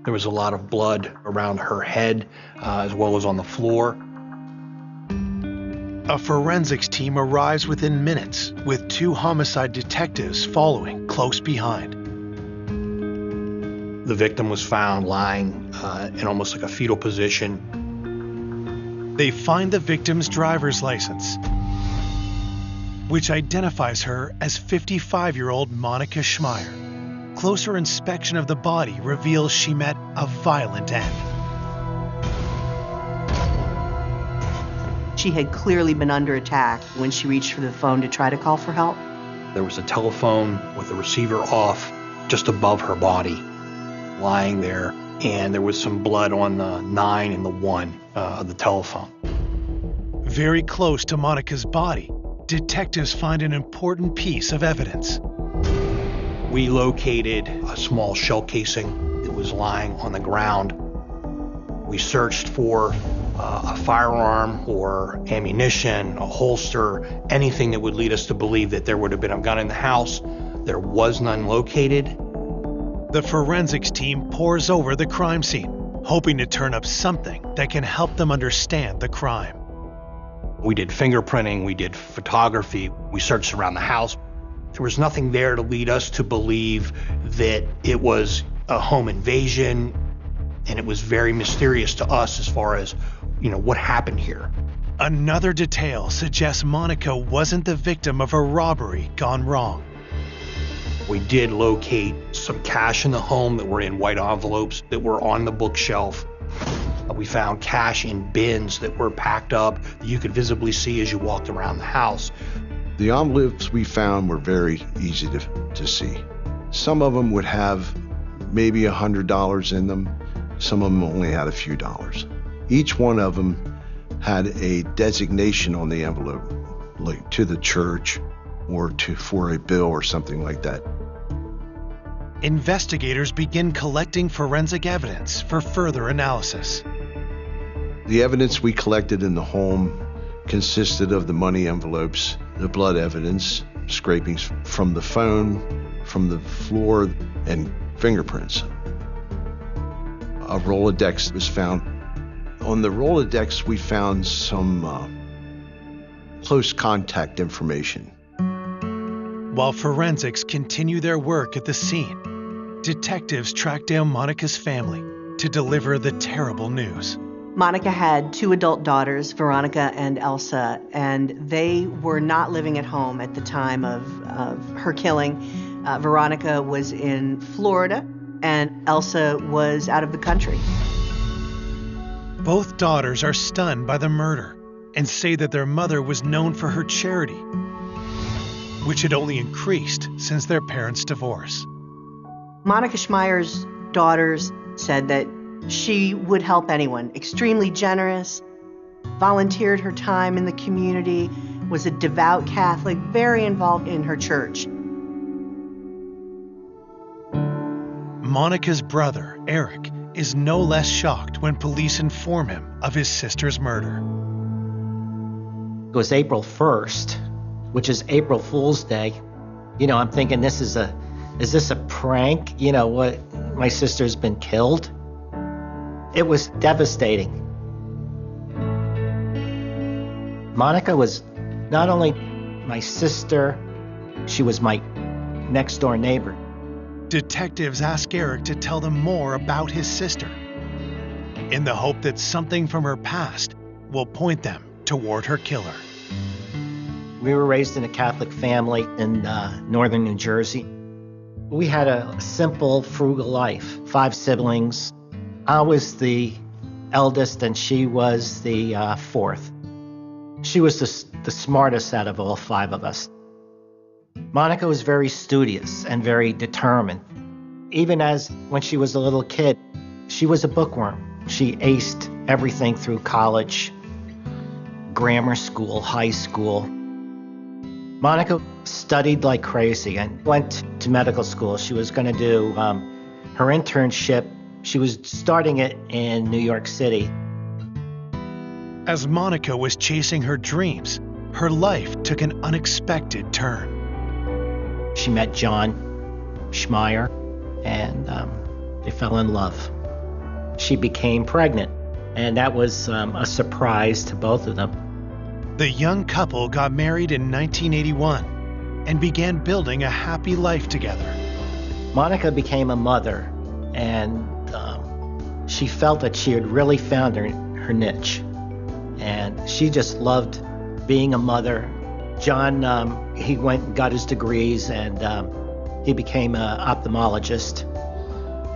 There was a lot of blood around her head, as well as on the floor. A forensics team arrives within minutes, with 2 homicide detectives following close behind. The victim was found lying in almost like a fetal position. They find the victim's driver's license, which identifies her as 55-year-old Monica Schmeier. Closer inspection of the body reveals she met a violent end. She had clearly been under attack when she reached for the phone to try to call for help. There was a telephone with the receiver off just above her body, lying there, and there was some blood on the 9 and the 1 of the telephone. Very close to Monica's body, detectives find an important piece of evidence. We located a small shell casing that was lying on the ground. We searched for a firearm or ammunition, a holster, anything that would lead us to believe that there would have been a gun in the house. There was none located. The forensics team pores over the crime scene, hoping to turn up something that can help them understand the crime. We did fingerprinting, we did photography, we searched around the house. There was nothing there to lead us to believe that it was a home invasion, and it was very mysterious to us as far as, what happened here. Another detail suggests Monica wasn't the victim of a robbery gone wrong. We did locate some cash in the home that were in white envelopes that were on the bookshelf. We found cash in bins that were packed up that you could visibly see as you walked around the house. The envelopes we found were very easy to see. Some of them would have maybe $100 in them. Some of them only had a few dollars. Each one of them had a designation on the envelope, like to the church or for a bill or something like that. Investigators begin collecting forensic evidence for further analysis. The evidence we collected in the home consisted of the money envelopes, the blood evidence, scrapings from the phone, from the floor, and fingerprints. A Rolodex was found. On the Rolodex, we found some close contact information. While forensics continue their work at the scene, detectives track down Monica's family to deliver the terrible news. Monica had 2 adult daughters, Veronica and Elsa, and they were not living at home at the time of her killing. Veronica was in Florida, and Elsa was out of the country. Both daughters are stunned by the murder and say that their mother was known for her charity, which had only increased since their parents' divorce. Monica Schmeier's daughters said that she would help anyone, extremely generous, volunteered her time in the community, was a devout Catholic, very involved in her church. Monica's brother, Eric, is no less shocked when police inform him of his sister's murder. It was April 1st, which is April Fool's Day. I'm thinking, is this a prank? What, my sister's been killed? It was devastating. Monica was not only my sister, she was my next door neighbor. Detectives ask Eric to tell them more about his sister, in the hope that something from her past will point them toward her killer. We were raised in a Catholic family in northern New Jersey. We had a simple, frugal life, 5 siblings. I was the eldest and she was the 4th. She was the smartest out of all 5 of us. Monica was very studious and very determined. Even as when she was a little kid, she was a bookworm. She aced everything through college, grammar school, high school. Monica studied like crazy and went to medical school. She was going to do Her internship, she was starting it in New York City. As Monica was chasing her dreams, her life took an unexpected turn. She met John Schmeier, and they fell in love. She became pregnant, and that was a surprise to both of them. The young couple got married in 1981 and began building a happy life together. Monica became a mother, and she felt that she had really found her niche. And she just loved being a mother. John, he went and got his degrees, and he became an ophthalmologist,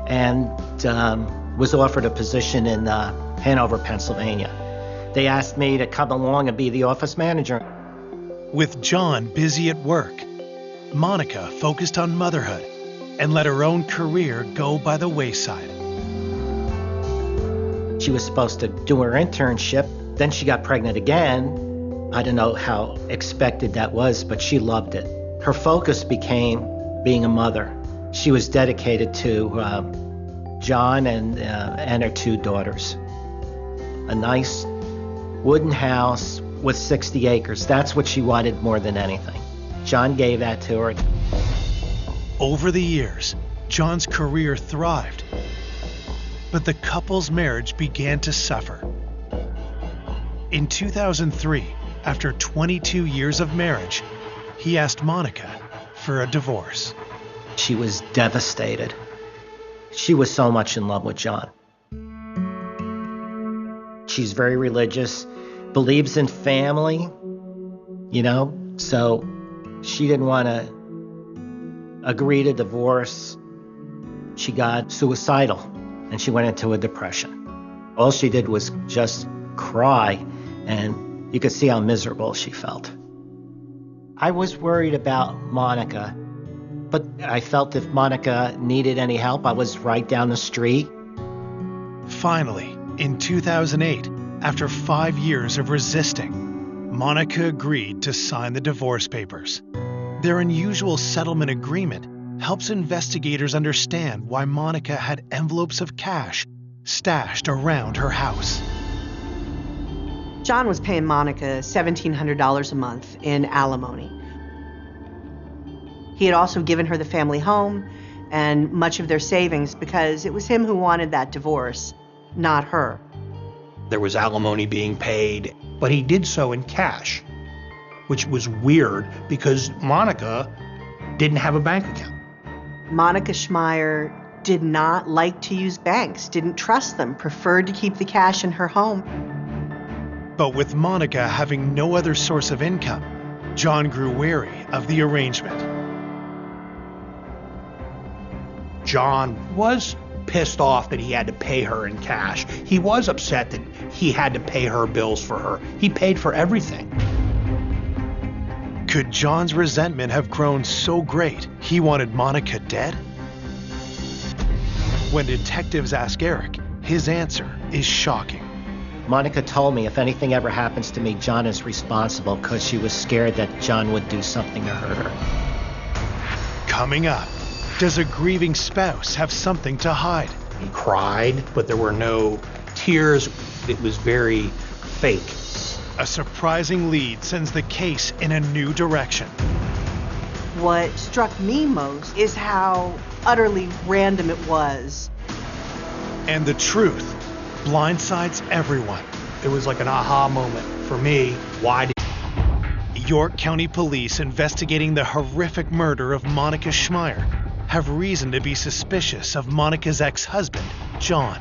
and was offered a position in Hanover, Pennsylvania. They asked me to come along and be the office manager. With John busy at work, Monica focused on motherhood and let her own career go by the wayside. She was supposed to do her internship, then she got pregnant again. I don't know how expected that was, but she loved it. Her focus became being a mother. She was dedicated to John and her 2 daughters. A nice wooden house with 60 acres. That's what she wanted more than anything. John gave that to her. Over the years, John's career thrived, but the couple's marriage began to suffer. In 2003, after 22 years of marriage, he asked Monica for a divorce. She was devastated. She was so much in love with John. She's very religious, believes in family, so she didn't want to agree to divorce. She got suicidal, and she went into a depression. All she did was just cry, and you could see how miserable she felt. I was worried about Monica, but I felt if Monica needed any help, I was right down the street. Finally, in 2008, after 5 years of resisting, Monica agreed to sign the divorce papers. Their unusual settlement agreement helps investigators understand why Monica had envelopes of cash stashed around her house. John was paying Monica $1,700 a month in alimony. He had also given her the family home and much of their savings because it was him who wanted that divorce, not her. There was alimony being paid, but he did so in cash, which was weird because Monica didn't have a bank account. Monica Schmeier did not like to use banks, didn't trust them, preferred to keep the cash in her home. But with Monica having no other source of income, John grew wary of the arrangement. John was pissed off that he had to pay her in cash. He was upset that he had to pay her bills for her. He paid for everything. Could John's resentment have grown so great he wanted Monica dead? When detectives ask Eric, his answer is shocking. Monica told me if anything ever happens to me, John is responsible because she was scared that John would do something to hurt her. Coming up, does a grieving spouse have something to hide? He cried, but there were no tears. It was very fake. A surprising lead sends the case in a new direction. What struck me most is how utterly random it was. And the truth blindsides everyone. It was like an aha moment for me. Why did York County Police investigating the horrific murder of Monica Schmeier have reason to be suspicious of Monica's ex-husband, John.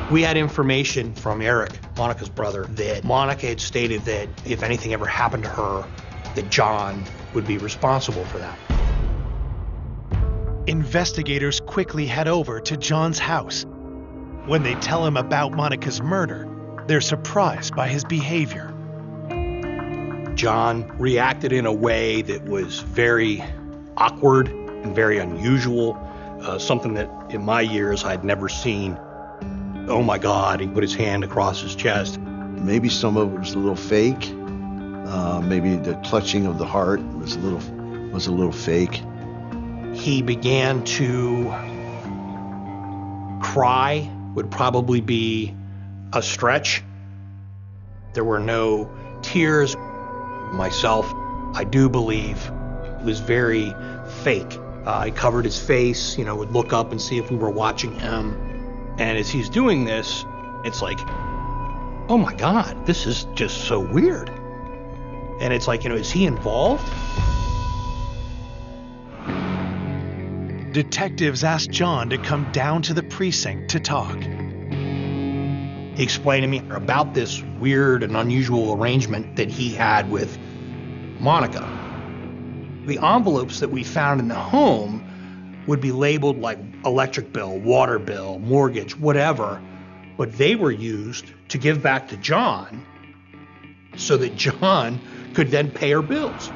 We had information from Eric, Monica's brother, that Monica had stated that if anything ever happened to her, that John would be responsible for that. Investigators quickly head over to John's house. When they tell him about Monica's murder, they're surprised by his behavior. John reacted in a way that was very awkward and very unusual, something that in my years I'd never seen. Oh my God, he put his hand across his chest. Maybe some of it was a little fake. Maybe the clutching of the heart was a little fake. He began to cry would probably be a stretch. There were no tears. Myself, I do believe it was very fake. He covered his face, would look up and see if we were watching him. And as he's doing this, it's like, oh my God, this is just so weird. And it's like, is he involved? Detectives asked John to come down to the precinct to talk. He explained to me about this weird and unusual arrangement that he had with Monica. The envelopes that we found in the home would be labeled like electric bill, water bill, mortgage, whatever, but they were used to give back to John so that John could then pay her bills.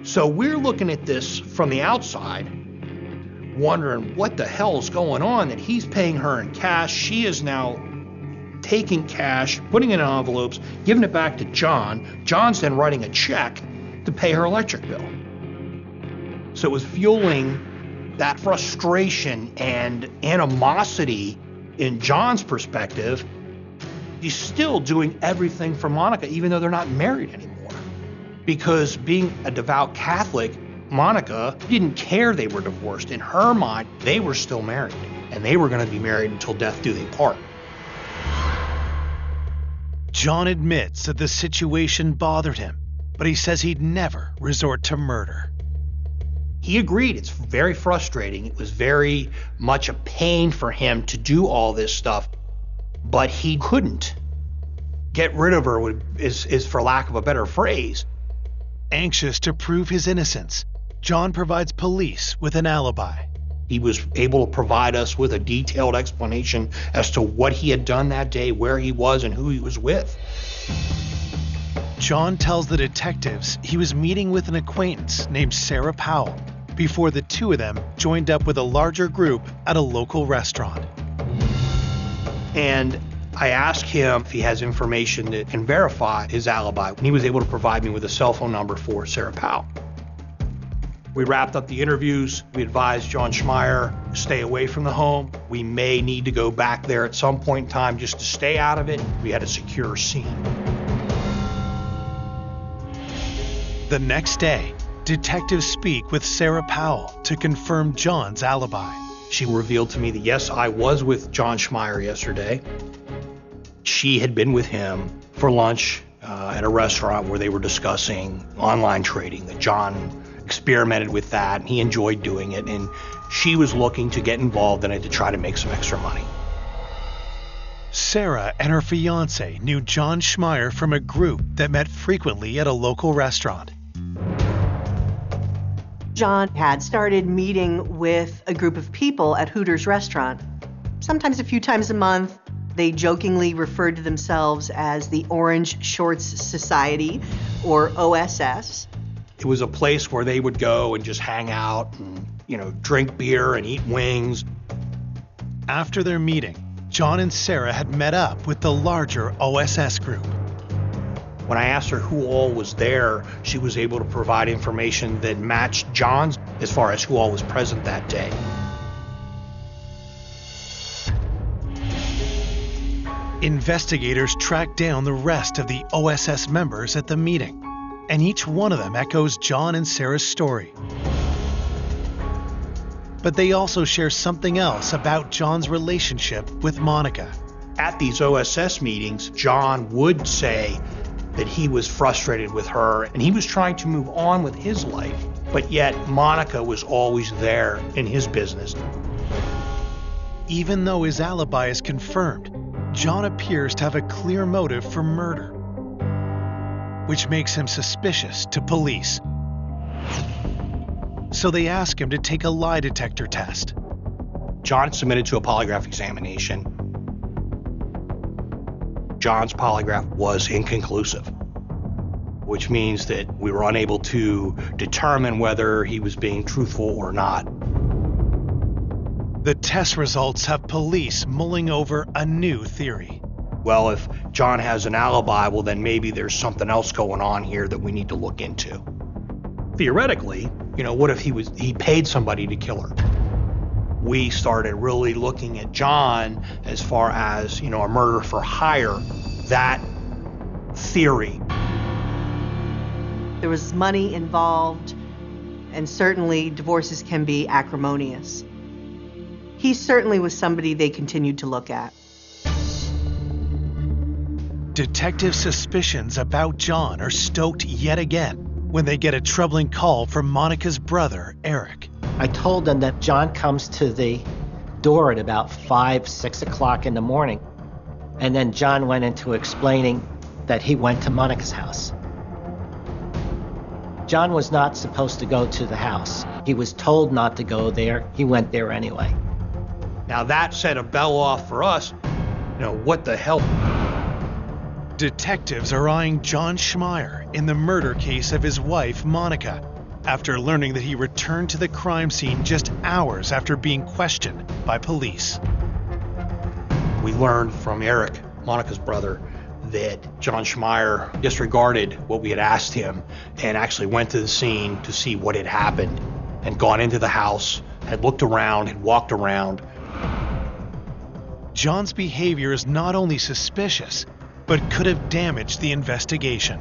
So we're looking at this from the outside, wondering what the hell's going on, that he's paying her in cash. She is now taking cash, putting it in envelopes, giving it back to John. John's then writing a check to pay her electric bill. So it was fueling that frustration and animosity in John's perspective. He's still doing everything for Monica, even though they're not married anymore. Because being a devout Catholic, Monica didn't care they were divorced. In her mind, they were still married, and they were going to be married until death do they part. John admits that the situation bothered him, but he says he'd never resort to murder. He agreed. It's very frustrating. It was very much a pain for him to do all this stuff, but he couldn't. Get rid of her is for lack of a better phrase. Anxious to prove his innocence, John provides police with an alibi. He was able to provide us with a detailed explanation as to what he had done that day, where he was, and who he was with. John tells the detectives he was meeting with an acquaintance named Sarah Powell before the two of them joined up with a larger group at a local restaurant. And I asked him if he has information that can verify his alibi, and he was able to provide me with a cell phone number for Sarah Powell. We wrapped up the interviews. We advised John Schmeier to stay away from the home. We may need to go back there at some point in time just to stay out of it. We had a secure scene. The next day, detectives speak with Sarah Powell to confirm John's alibi. She revealed to me that yes, I was with John Schmeier yesterday. She had been with him for lunch at a restaurant where they were discussing online trading, that John experimented with that, and he enjoyed doing it, and she was looking to get involved in it to try to make some extra money. Sarah and her fiancé knew John Schmeier from a group that met frequently at a local restaurant. John had started meeting with a group of people at Hooters restaurant. Sometimes a few times a month, they jokingly referred to themselves as the Orange Shorts Society, or OSS. It was a place where they would go and just hang out and, drink beer and eat wings. After their meeting, John and Sarah had met up with the larger OSS group. When I asked her who all was there, she was able to provide information that matched John's as far as who all was present that day. Investigators tracked down the rest of the OSS members at the meeting, and each one of them echoes John and Sarah's story. But they also share something else about John's relationship with Monica. At these OSS meetings, John would say that he was frustrated with her and he was trying to move on with his life, but yet Monica was always there in his business. Even though his alibi is confirmed, John appears to have a clear motive for murder, which makes him suspicious to police. So they ask him to take a lie detector test. John submitted to a polygraph examination. John's polygraph was inconclusive, which means that we were unable to determine whether he was being truthful or not. The test results have police mulling over a new theory. Well, if John has an alibi, well, then maybe there's something else going on here that we need to look into. Theoretically, what if he paid somebody to kill her? we started really looking at John as far as, a murder for hire, that theory. There was money involved, and certainly divorces can be acrimonious. He certainly was somebody they continued to look at. Detective suspicions about John are stoked yet again when they get a troubling call from Monica's brother, Eric. I told them that John comes to the door at about 5, 6 o'clock in the morning. And then John went into explaining that he went to Monica's house. John was not supposed to go to the house. He was told not to go there. He went there anyway. Now that set a bell off for us. What the hell? Detectives are eyeing John Schmeier in the murder case of his wife, Monica, after learning that he returned to the crime scene just hours after being questioned by police. We learned from Eric, Monica's brother, that John Schmeier disregarded what we had asked him and actually went to the scene to see what had happened and gone into the house, had looked around, had walked around. John's behavior is not only suspicious, but could have damaged the investigation.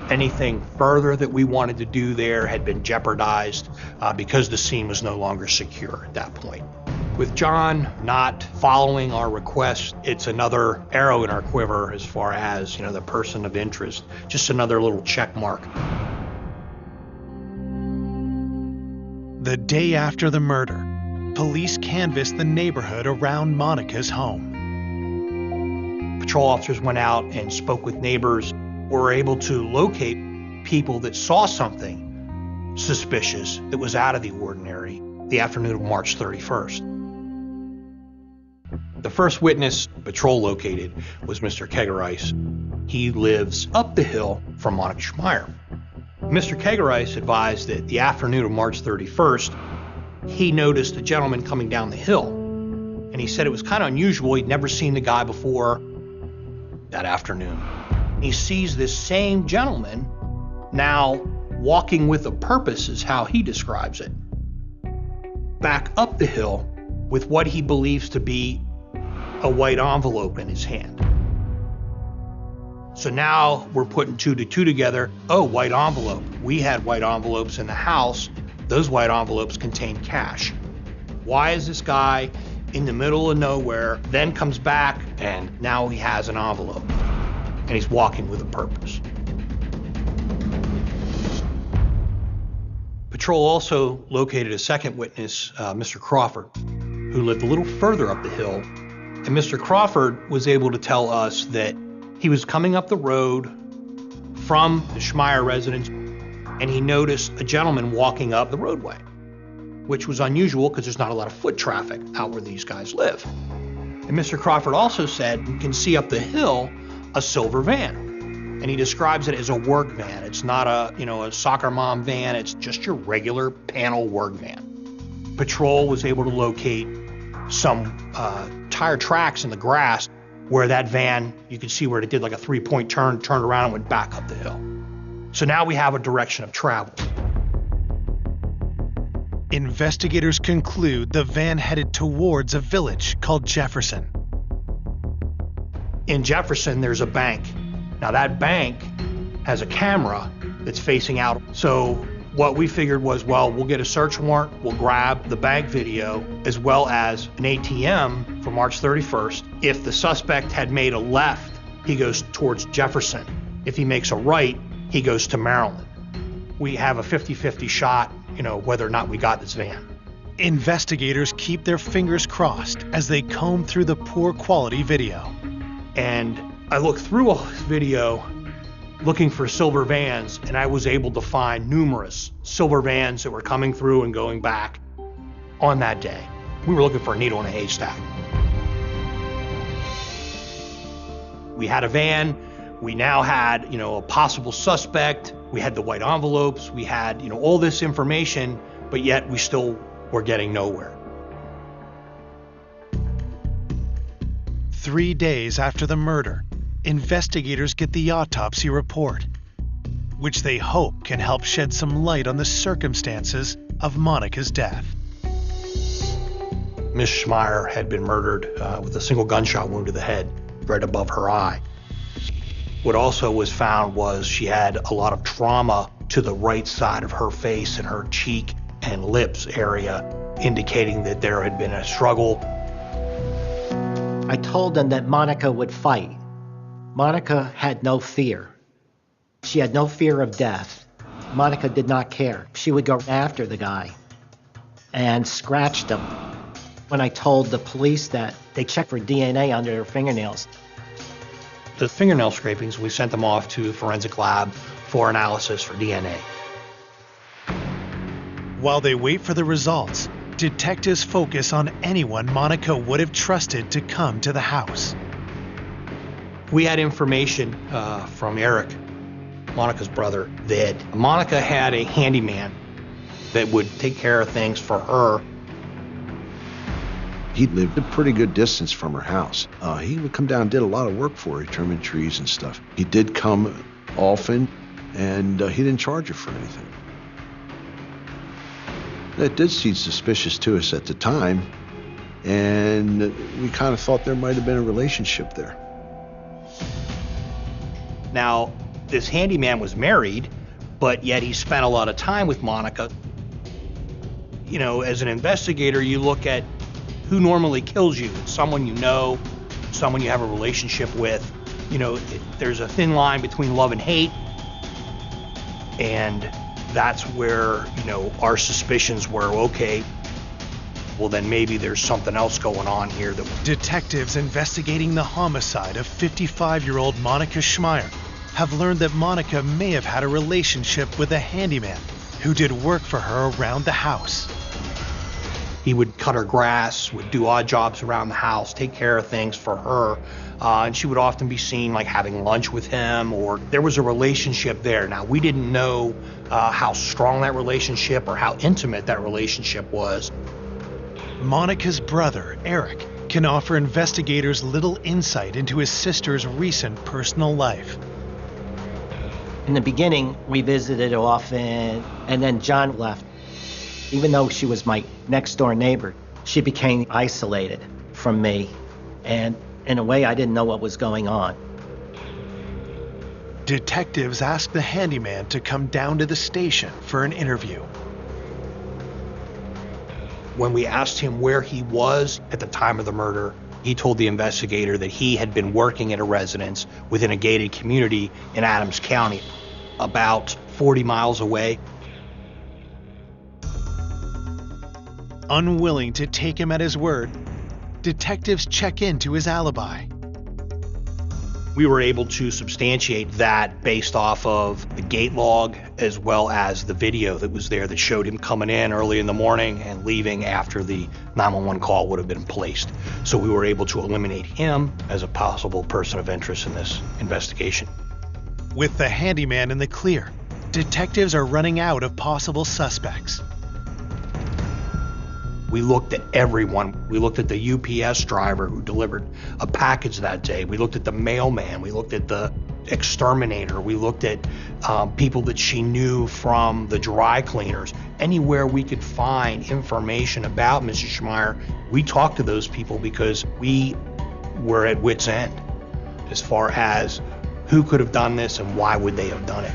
Anything further that we wanted to do there had been jeopardized because the scene was no longer secure at that point. With John not following our request, it's another arrow in our quiver as far as, the person of interest, just another little check mark. The day after the murder, police canvassed the neighborhood around Monica's home. Patrol officers went out and spoke with neighbors, were able to locate people that saw something suspicious that was out of the ordinary the afternoon of March 31st. The first witness Patrol located was Mr. Kegerice. He lives up the hill from Monica Schmeier. Mr. Kegerice advised that the afternoon of March 31st, he noticed a gentleman coming down the hill. And he said it was kind of unusual. He'd never seen the guy before that afternoon. He sees this same gentleman now walking with a purpose, is how he describes it, back up the hill with what he believes to be a white envelope in his hand. So now we're putting 2 to 2 together. Oh, white envelope. We had white envelopes in the house. Those white envelopes contained cash. Why is this guy in the middle of nowhere, then comes back, and now he has an envelope, and he's walking with a purpose? Patrol also located a second witness, Mr. Crawford, who lived a little further up the hill, and Mr. Crawford was able to tell us that he was coming up the road from the Schmeier residence, and he noticed a gentleman walking up the roadway, which was unusual because there's not a lot of foot traffic out where these guys live. And Mr. Crawford also said you can see up the hill a silver van, and he describes it as a work van. It's not a soccer mom van. It's just your regular panel work van. Patrol was able to locate some tire tracks in the grass where that van, you could see where it did like a 3-point turn, turned around and went back up the hill. So now we have a direction of travel. Investigators conclude the van headed towards a village called Jefferson. In Jefferson, there's a bank. Now that bank has a camera that's facing out. So what we figured was, well, we'll get a search warrant, we'll grab the bank video as well as an ATM for March 31st. If the suspect had made a left, he goes towards Jefferson. If he makes a right, he goes to Maryland. We have a 50-50 shot, whether or not we got this van. Investigators keep their fingers crossed as they comb through the poor quality video. And I looked through all this video looking for silver vans, and I was able to find numerous silver vans that were coming through and going back on that day. We were looking for a needle in a haystack. We had a van. We now had, a possible suspect. We had the white envelopes. We had, all this information, but yet we still were getting nowhere. 3 days after the murder, investigators get the autopsy report, which they hope can help shed some light on the circumstances of Monica's death. Miss Schmeier had been murdered with a single gunshot wound to the head right above her eye. What also was found was she had a lot of trauma to the right side of her face and her cheek and lips area, indicating that there had been a struggle. I told them that Monica would fight. Monica had no fear. She had no fear of death. Monica did not care. She would go after the guy and scratched him. When I told the police that, they checked for DNA under her fingernails. The fingernail scrapings, we sent them off to the forensic lab for analysis for DNA. While they wait for the results, detectives focus on anyone Monica would have trusted to come to the house. We had information from Eric, Monica's brother, that Monica had a handyman that would take care of things for her. He lived a pretty good distance from her house. He would come down and did a lot of work for her, trimming trees and stuff. He did come often, and he didn't charge her for anything. That did seem suspicious to us at the time, and we kind of thought there might have been a relationship there. Now, this handyman was married, but yet he spent a lot of time with Monica. You know, as an investigator, you look at who normally kills you. It's someone you know, someone you have a relationship with. You know, there's a thin line between love and hate, and that's where, you know, our suspicions were, okay, well then maybe there's something else going on here. Detectives investigating the homicide of 55-year-old Monica Schmeier have learned that Monica may have had a relationship with a handyman who did work for her around the house. He would cut her grass, would do odd jobs around the house, take care of things for her, and she would often be seen like having lunch with him, or there was a relationship there. Now, we didn't know how strong that relationship or how intimate that relationship was. Monica's brother, Eric, can offer investigators little insight into his sister's recent personal life. In the beginning, we visited often, and then John left. Even though she was my next-door neighbor, she became isolated from me, and in a way, I didn't know what was going on. Detectives asked the handyman to come down to the station for an interview. When we asked him where he was at the time of the murder, he told the investigator that he had been working at a residence within a gated community in Adams County, about 40 miles away. Unwilling to take him at his word, detectives check into his alibi. We were able to substantiate that based off of the gate log as well as the video that was there that showed him coming in early in the morning and leaving after the 911 call would have been placed. So we were able to eliminate him as a possible person of interest in this investigation. With the handyman in the clear, detectives are running out of possible suspects. We looked at everyone. We looked at the UPS driver who delivered a package that day. We looked at the mailman. We looked at the exterminator. We looked at people that she knew from the dry cleaners. Anywhere we could find information about Mrs. Schmeier, we talked to those people because we were at wit's end as far as who could have done this and why would they have done it.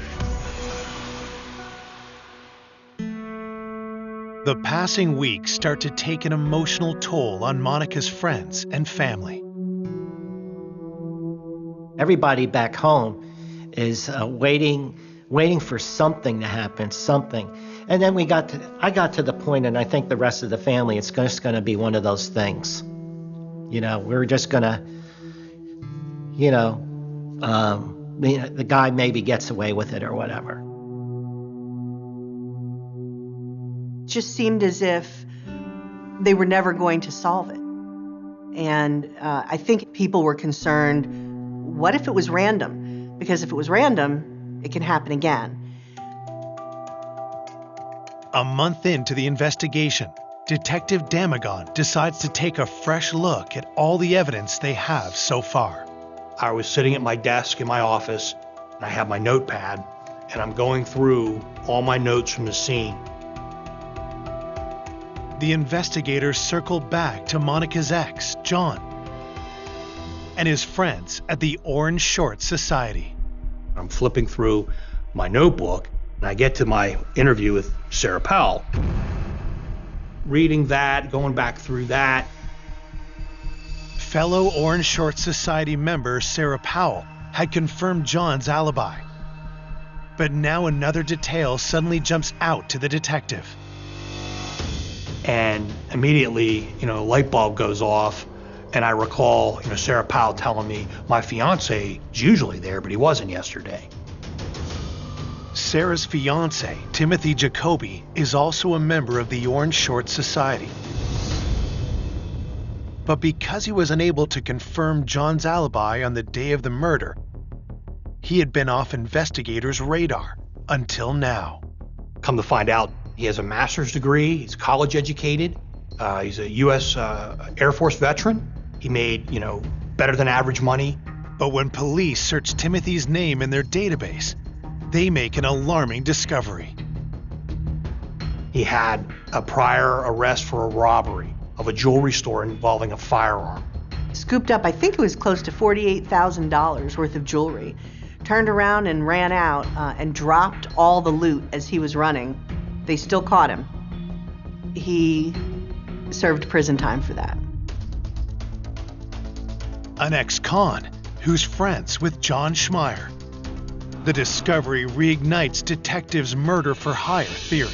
The passing weeks start to take an emotional toll on Monica's friends and family. Everybody back home is waiting for something to happen, something. And then I got to the point, and I think the rest of the family, it's just going to be one of those things. You know, we're just going to, you know, the guy maybe gets away with it or whatever. Just seemed as if they were never going to solve it. And I think people were concerned, what if it was random? Because if it was random, it can happen again. A month into the investigation, Detective Damagon decides to take a fresh look at all the evidence they have so far. I was sitting at my desk in my office, and I have my notepad, and I'm going through all my notes from the scene. the investigators circle back to Monica's ex, John, and his friends at the Orange Short Society. I'm flipping through my notebook, and I get to my interview with Sarah Powell. Reading that, going back through that. Fellow Orange Short Society member Sarah Powell had confirmed John's alibi. But now another detail suddenly jumps out to the detective. And immediately, light bulb goes off, and I recall, Sarah Powell telling me my fiance is usually there, but he wasn't yesterday. Sarah's fiance, Timothy Jacoby, is also a member of the Orange Short Society. But because he was unable to confirm John's alibi on the day of the murder, he had been off investigators' radar until now. Come to find out, he has a master's degree, he's college educated, he's a U.S. Air Force veteran. He made, better than average money. But when police search Timothy's name in their database, they make an alarming discovery. He had a prior arrest for a robbery of a jewelry store involving a firearm. Scooped up, I think it was close to $48,000 worth of jewelry. Turned around and ran out and dropped all the loot as he was running. They still caught him. He served prison time for that. An ex-con who's friends with John Schmeier. The discovery reignites detectives' murder-for-hire theory.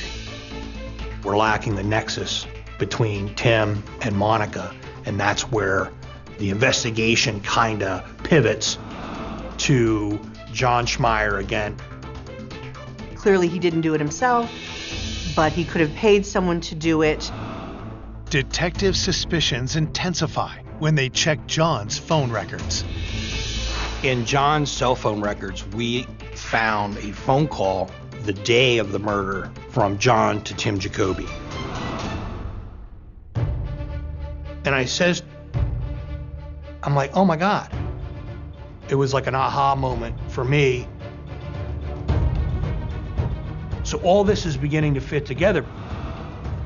We're lacking the nexus between Tim and Monica, and that's where the investigation kind of pivots to John Schmeier again. Clearly he didn't do it himself, but he could have paid someone to do it. Detective suspicions intensify when they check John's phone records. In John's cell phone records, we found a phone call the day of the murder from John to Tim Jacoby. And I'm like, oh my God. It was like an aha moment for me. So all this is beginning to fit together.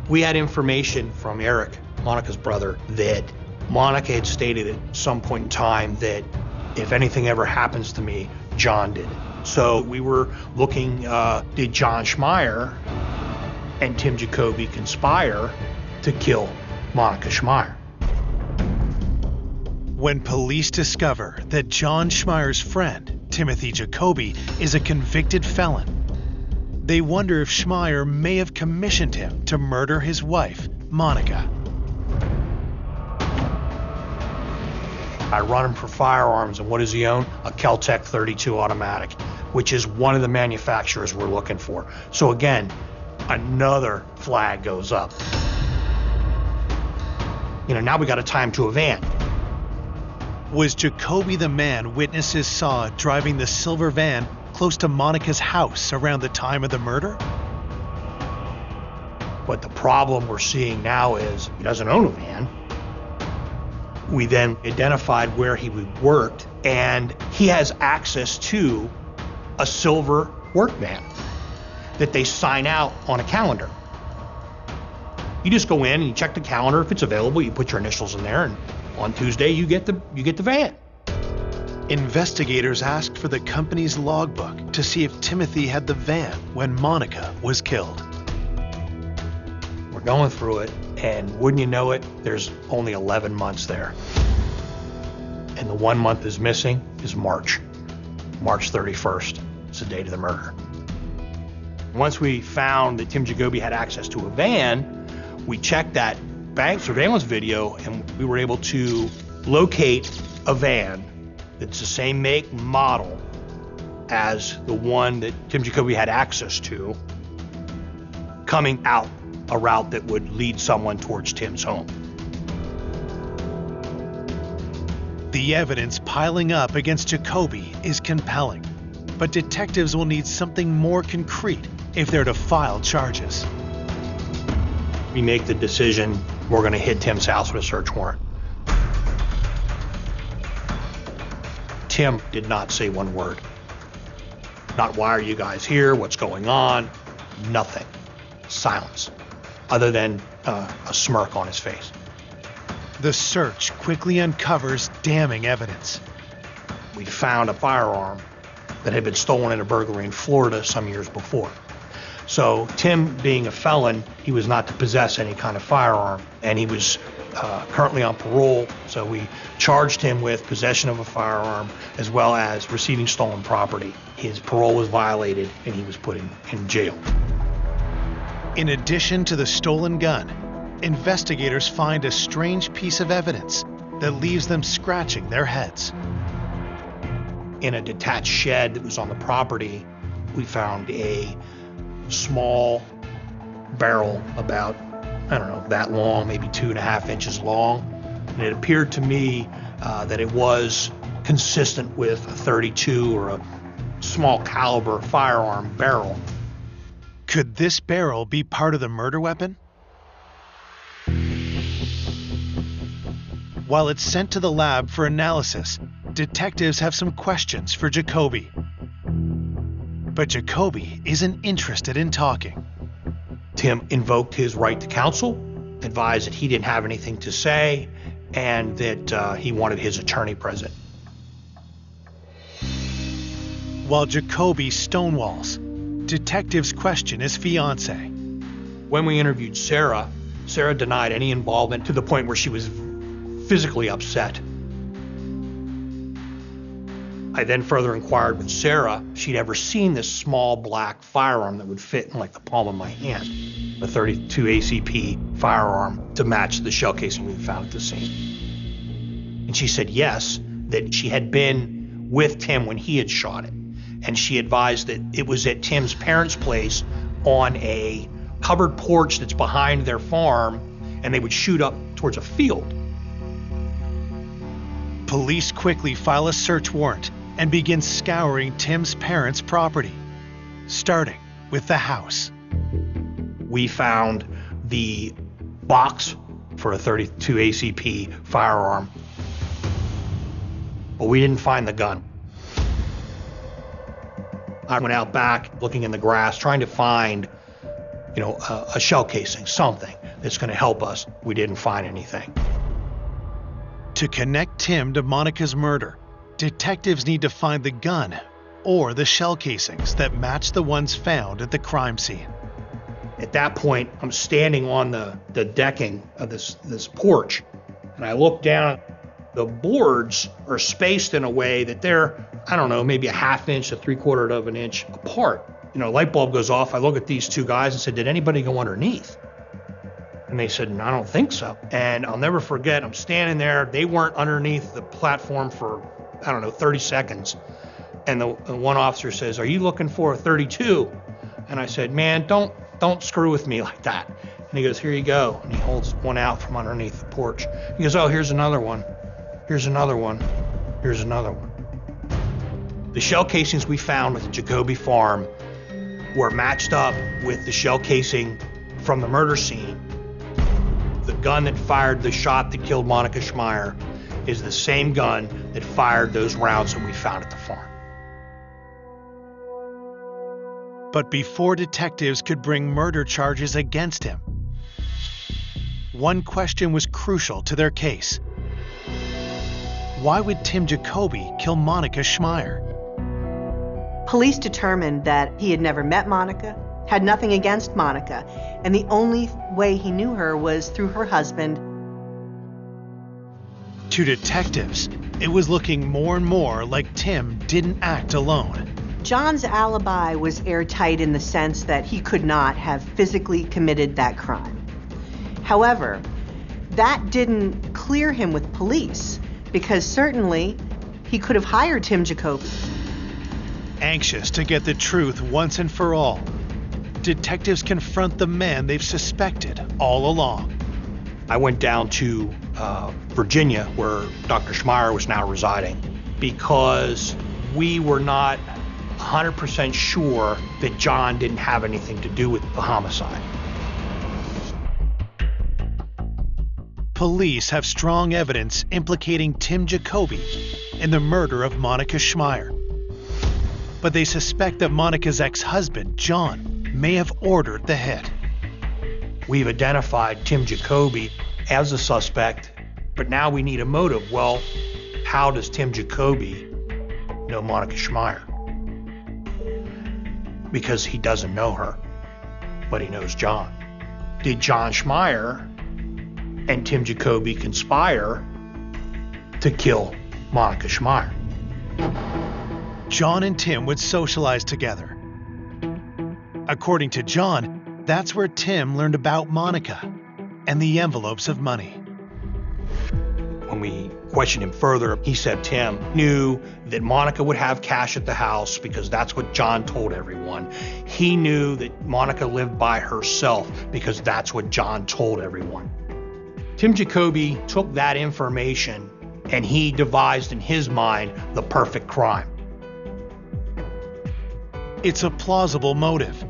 We had information from Eric, Monica's brother, that Monica had stated at some point in time that if anything ever happens to me, John did it. So we were looking, did John Schmeier and Tim Jacoby conspire to kill Monica Schmeier? When police discover that John Schmeier's friend, Timothy Jacoby, is a convicted felon, they wonder if Schmeier may have commissioned him to murder his wife, Monica. I run him for firearms, and what does he own? A Kel-Tec 32 automatic, which is one of the manufacturers we're looking for. So again, another flag goes up. Now we got to tie him to a van. Was Jacoby the man witnesses saw driving the silver van close to Monica's house around the time of the murder? But the problem we're seeing now is he doesn't own a van. We then identified where he worked, and he has access to a silver work van that they sign out on a calendar. You just go in and you check the calendar. If it's available, you put your initials in there, and on Tuesday you get the van. Investigators asked for the company's logbook to see if Timothy had the van when Monica was killed. We're going through it, and wouldn't you know it, there's only 11 months there. And the 1 month is missing is March 31st. It's the date of the murder. Once we found that Tim Jacoby had access to a van, we checked that bank surveillance video, and we were able to locate a van that's the same make and model as the one that Tim Jacoby had access to, coming out a route that would lead someone towards Tim's home. The evidence piling up against Jacoby is compelling, but detectives will need something more concrete if they're to file charges. We make the decision we're going to hit Tim's house with a search warrant. Tim did not say one word. Not why are you guys here, what's going on, nothing. Silence. other than a smirk on his face. The search quickly uncovers damning evidence. We found a firearm that had been stolen in a burglary in Florida some years before. So Tim, being a felon, he was not to possess any kind of firearm, and he was currently on parole, so we charged him with possession of a firearm as well as receiving stolen property. His parole was violated, and he was put in jail. In addition to the stolen gun, investigators find a strange piece of evidence that leaves them scratching their heads. In a detached shed that was on the property, we found a small barrel about, I don't know, that long, maybe 2.5 inches long. And it appeared to me that it was consistent with a .32 or a small caliber firearm barrel. Could this barrel be part of the murder weapon? While it's sent to the lab for analysis, detectives have some questions for Jacoby. But Jacoby isn't interested in talking. Tim invoked his right to counsel, advised that he didn't have anything to say, and that he wanted his attorney present. While Jacoby stonewalls, detectives question his fiancée. When we interviewed Sarah, Sarah denied any involvement to the point where she was physically upset. I then further inquired with Sarah if she'd ever seen this small black firearm that would fit in like the palm of my hand, a .32 ACP firearm to match the shell casing we found at the scene. And she said yes, that she had been with Tim when he had shot it. And she advised that it was at Tim's parents' place on a covered porch that's behind their farm, and they would shoot up towards a field. Police quickly file a search warrant and begin scouring Tim's parents' property, starting with the house. We found the box for a .32 ACP firearm, but we didn't find the gun. I went out back looking in the grass, trying to find, a shell casing, something that's going to help us. We didn't find anything. To connect Tim to Monica's murder, detectives need to find the gun or the shell casings that match the ones found at the crime scene. At that point, I'm standing on the decking of this porch, and I look down. The boards are spaced in a way that they're, I don't know, maybe a ½ inch to 3/4 of an inch apart. Light bulb goes off. I look at these two guys and said, did anybody go underneath? And they said, no, I don't think so. And I'll never forget, I'm standing there. They weren't underneath the platform for, 30 seconds. And the one officer says, are you looking for a .32? And I said, man, don't screw with me like that. And he goes, here you go. And he holds one out from underneath the porch. He goes, oh, here's another one. Here's another one. Here's another one. The shell casings we found at the Jacoby farm were matched up with the shell casing from the murder scene. The gun that fired the shot that killed Monica Schmeier is the same gun that fired those rounds that we found at the farm. But before detectives could bring murder charges against him, one question was crucial to their case. Why would Tim Jacoby kill Monica Schmeier? Police determined that he had never met Monica, had nothing against Monica, and the only way he knew her was through her husband. To detectives, it was looking more and more like Tim didn't act alone. John's alibi was airtight in the sense that he could not have physically committed that crime. However, that didn't clear him with police, because certainly he could have hired Tim Jacoby. Anxious to get the truth once and for all, detectives confront the man they've suspected all along. I went down to Virginia, where Dr. Schmeier was now residing, because we were not 100% sure that John didn't have anything to do with the homicide. Police have strong evidence implicating Tim Jacoby in the murder of Monica Schmeier. But they suspect that Monica's ex-husband, John, may have ordered the hit. We've identified Tim Jacoby as a suspect, but now we need a motive. Well, how does Tim Jacoby know Monica Schmeier? Because he doesn't know her, but he knows John. Did John Schmeier and Tim Jacoby conspire to kill Monica Schmeier? John and Tim would socialize together. According to John, that's where Tim learned about Monica and the envelopes of money. When we questioned him further, he said Tim knew that Monica would have cash at the house because that's what John told everyone. He knew that Monica lived by herself because that's what John told everyone. Tim Jacoby took that information and he devised in his mind the perfect crime. It's a plausible motive.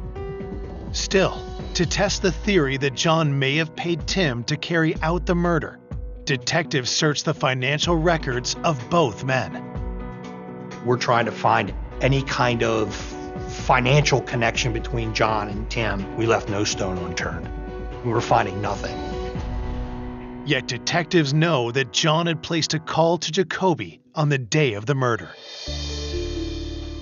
Still, to test the theory that John may have paid Tim to carry out the murder, detectives searched the financial records of both men. We're trying to find any kind of financial connection between John and Tim. We left no stone unturned. We were finding nothing. Yet detectives know that John had placed a call to Jacoby on the day of the murder.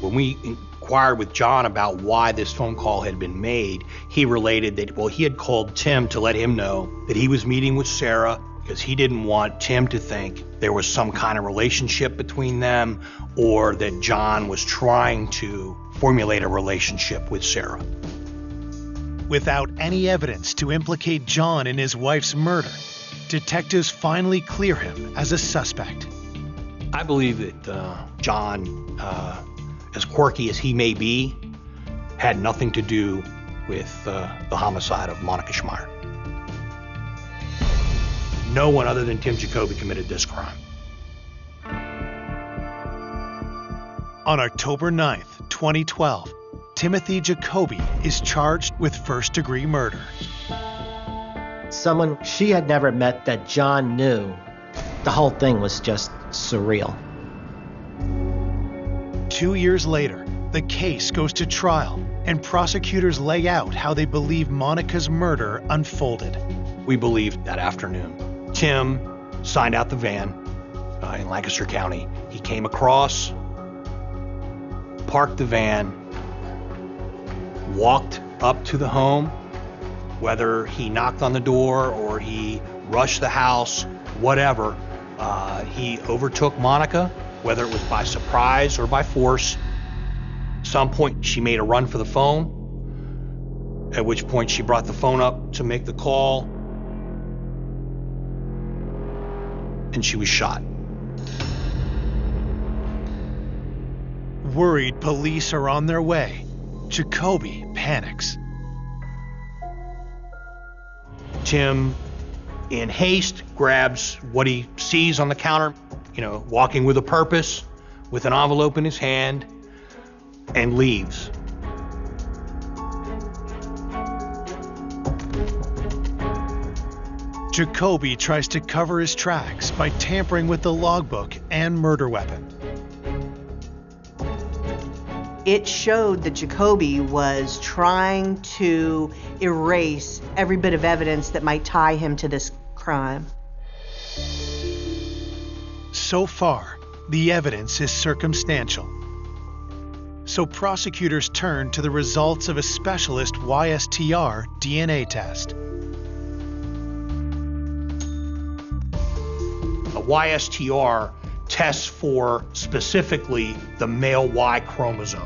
When we inquired with John about why this phone call had been made, he related that, well, he had called Tim to let him know that he was meeting with Sarah because he didn't want Tim to think there was some kind of relationship between them or that John was trying to formulate a relationship with Sarah. Without any evidence to implicate John in his wife's murder, detectives finally clear him as a suspect. I believe that John, as quirky as he may be, had nothing to do with the homicide of Monica Schmeier. No one other than Tim Jacoby committed this crime. On October 9th, 2012, Timothy Jacoby is charged with first-degree murder. Someone she had never met that John knew. The whole thing was just surreal. 2 years later, the case goes to trial, and prosecutors lay out how they believe Monica's murder unfolded. We believe that afternoon, Tim signed out the van in Lancaster County. He came across, parked the van, walked up to the home. Whether he knocked on the door or he rushed the house, whatever, he overtook Monica, whether it was by surprise or by force. At some point, she made a run for the phone, at which point she brought the phone up to make the call, and she was shot. Worried police are on their way, Jacoby panics. Tim, in haste, grabs what he sees on the counter, walking with a purpose, with an envelope in his hand, and leaves. Jacoby tries to cover his tracks by tampering with the logbook and murder weapon. It showed that Jacoby was trying to erase every bit of evidence that might tie him to this crime. So far, the evidence is circumstantial. So prosecutors turn to the results of a specialist YSTR DNA test. A YSTR tests for specifically the male Y chromosome.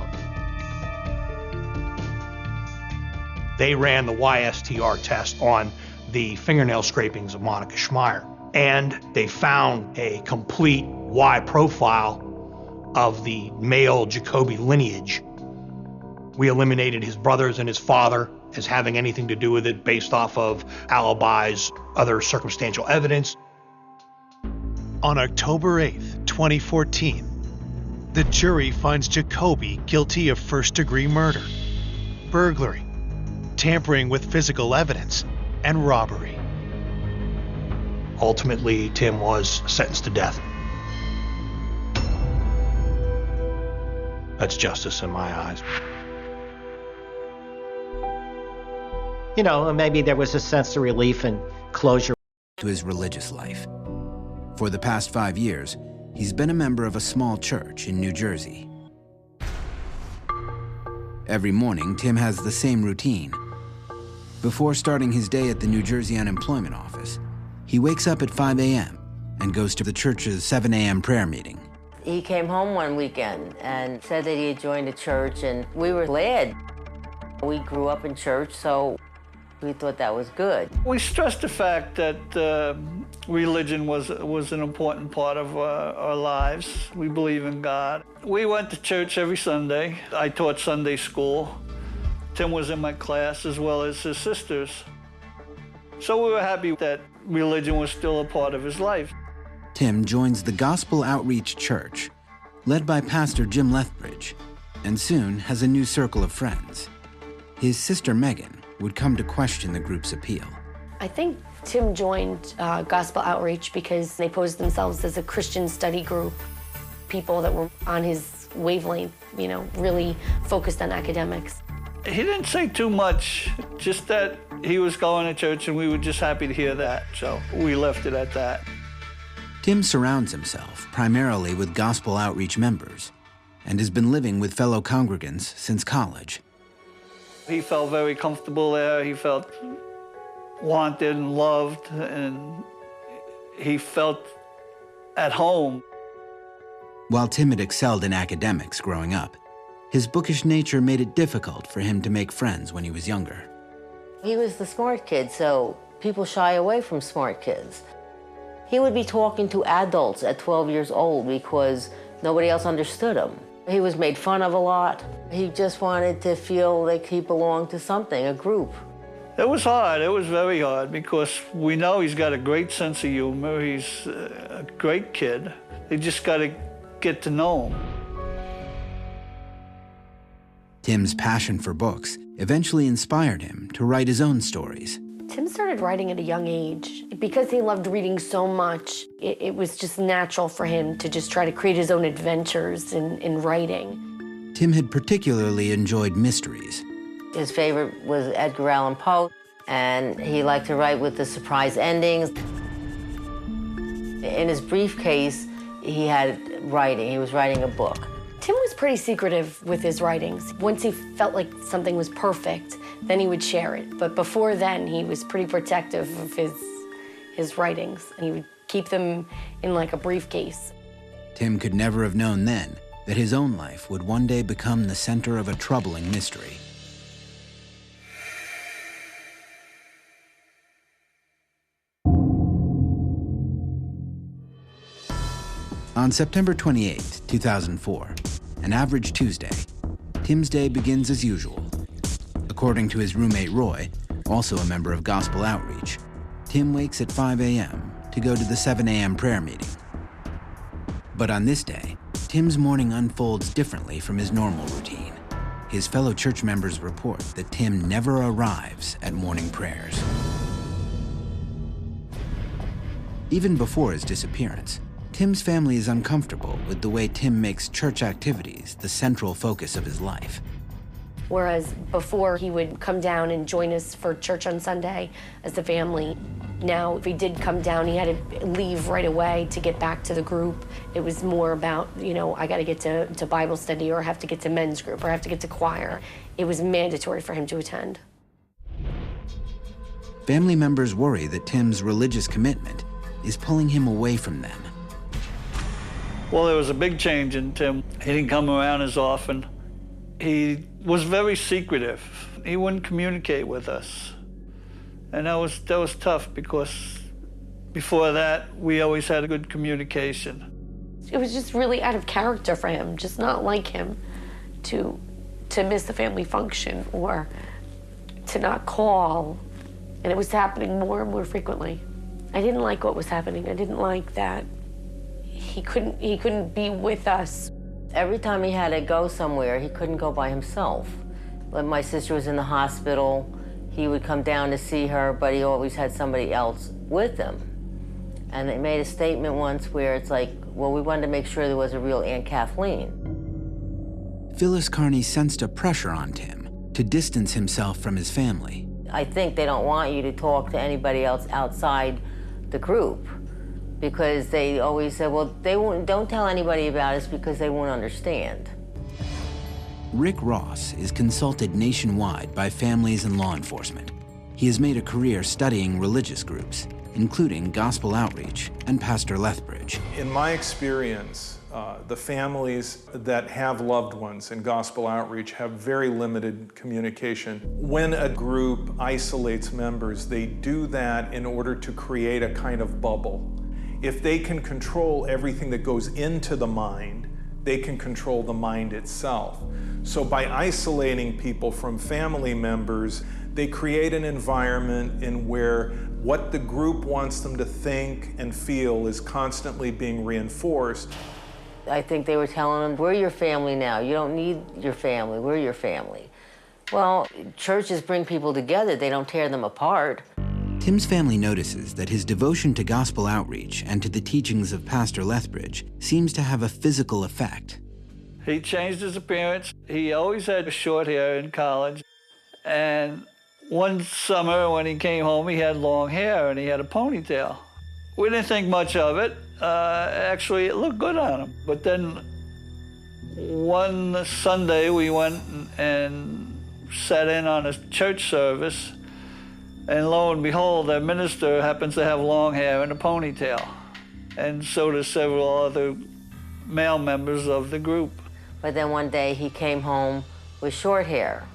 They ran the YSTR test on the fingernail scrapings of Monica Schmeier, and they found a complete Y profile of the male Jacoby lineage. We eliminated his brothers and his father as having anything to do with it based off of alibis, other circumstantial evidence. On October 8th, 2014, the jury finds Jacoby guilty of first-degree murder, burglary, tampering with physical evidence, and robbery. Ultimately, Tim was sentenced to death. That's justice in my eyes. You know, maybe there was a sense of relief and closure. To his religious life. For the past 5 years, he's been a member of a small church in New Jersey. Every morning, Tim has the same routine. Before starting his day at the New Jersey Unemployment Office, he wakes up at 5 a.m. and goes to the church's 7 a.m. prayer meeting. He came home one weekend and said that he had joined a church, and we were glad. We grew up in church, so we thought that was good. We stressed the fact that religion was an important part of our lives. We believe in God. We went to church every Sunday. I taught Sunday school. Tim was in my class as well as his sisters. So we were happy that religion was still a part of his life. Tim joins the Gospel Outreach Church, led by Pastor Jim Lethbridge, and soon has a new circle of friends. His sister Megan would come to question the group's appeal. I think Tim joined Gospel Outreach because they posed themselves as a Christian study group, people that were on his wavelength, you know, really focused on academics. He didn't say too much, just that he was going to church and we were just happy to hear that, so we left it at that. Tim surrounds himself primarily with Gospel Outreach members and has been living with fellow congregants since college. He felt very comfortable there. He felt wanted and loved, and he felt at home. While Tim had excelled in academics growing up, his bookish nature made it difficult for him to make friends when he was younger. He was the smart kid, so people shy away from smart kids. He would be talking to adults at 12 years old because nobody else understood him. He was made fun of a lot. He just wanted to feel like he belonged to something, a group. It was hard. It was very hard because we know he's got a great sense of humor. He's a great kid. They just got to get to know him. Tim's passion for books eventually inspired him to write his own stories. Tim started writing at a young age. Because he loved reading so much, it was just natural for him to just try to create his own adventures in writing. Tim had particularly enjoyed mysteries. His favorite was Edgar Allan Poe, and he liked to write with the surprise endings. In his briefcase, he had writing. He was writing a book. Tim was pretty secretive with his writings. Once he felt like something was perfect, then he would share it. But before then, he was pretty protective of his writings, and he would keep them in like a briefcase. Tim could never have known then that his own life would one day become the center of a troubling mystery. On September 28, 2004, an average Tuesday, Tim's day begins as usual. According to his roommate Roy, also a member of Gospel Outreach, Tim wakes at 5 a.m. to go to the 7 a.m. prayer meeting. But on this day, Tim's morning unfolds differently from his normal routine. His fellow church members report that Tim never arrives at morning prayers. Even before his disappearance, Tim's family is uncomfortable with the way Tim makes church activities the central focus of his life. Whereas before he would come down and join us for church on Sunday as a family, now if he did come down, he had to leave right away to get back to the group. It was more about, you know, I got to get to Bible study, or I have to get to men's group, or I have to get to choir. It was mandatory for him to attend. Family members worry that Tim's religious commitment is pulling him away from them. Well, there was a big change in Tim. He didn't come around as often. He was very secretive. He wouldn't communicate with us. And that was tough because before that, we always had a good communication. It was just really out of character for him, just not like him to miss the family function or to not call. And it was happening more and more frequently. I didn't like what was happening. I didn't like that he couldn't be with us. Every time he had to go somewhere, he couldn't go by himself. When my sister was in the hospital, he would come down to see her, but he always had somebody else with him. And they made a statement once where it's like, well, we wanted to make sure there was a real Aunt Kathleen. Phyllis Carney sensed a pressure on Tim to distance himself from his family. I think they don't want you to talk to anybody else outside the group, because they always say, well, don't tell anybody about us because they won't understand. Rick Ross is consulted nationwide by families and law enforcement. He has made a career studying religious groups, including gospel outreach and Pastor Lethbridge. In my experience, the families that have loved ones in gospel outreach have very limited communication. When a group isolates members, they do that in order to create a kind of bubble. If they can control everything that goes into the mind, they can control the mind itself. So by isolating people from family members, they create an environment in where what the group wants them to think and feel is constantly being reinforced. I think they were telling them, we're your family now. You don't need your family. We're your family. Well, churches bring people together. They don't tear them apart. Tim's family notices that his devotion to gospel outreach and to the teachings of Pastor Lethbridge seems to have a physical effect. He changed his appearance. He always had short hair in college. And one summer when he came home, he had long hair and he had a ponytail. We didn't think much of it. Actually, it looked good on him. But then one Sunday, we went and sat in on a church service, and lo and behold, the minister happens to have long hair and a ponytail. And so do several other male members of the group. But then one day he came home with short hair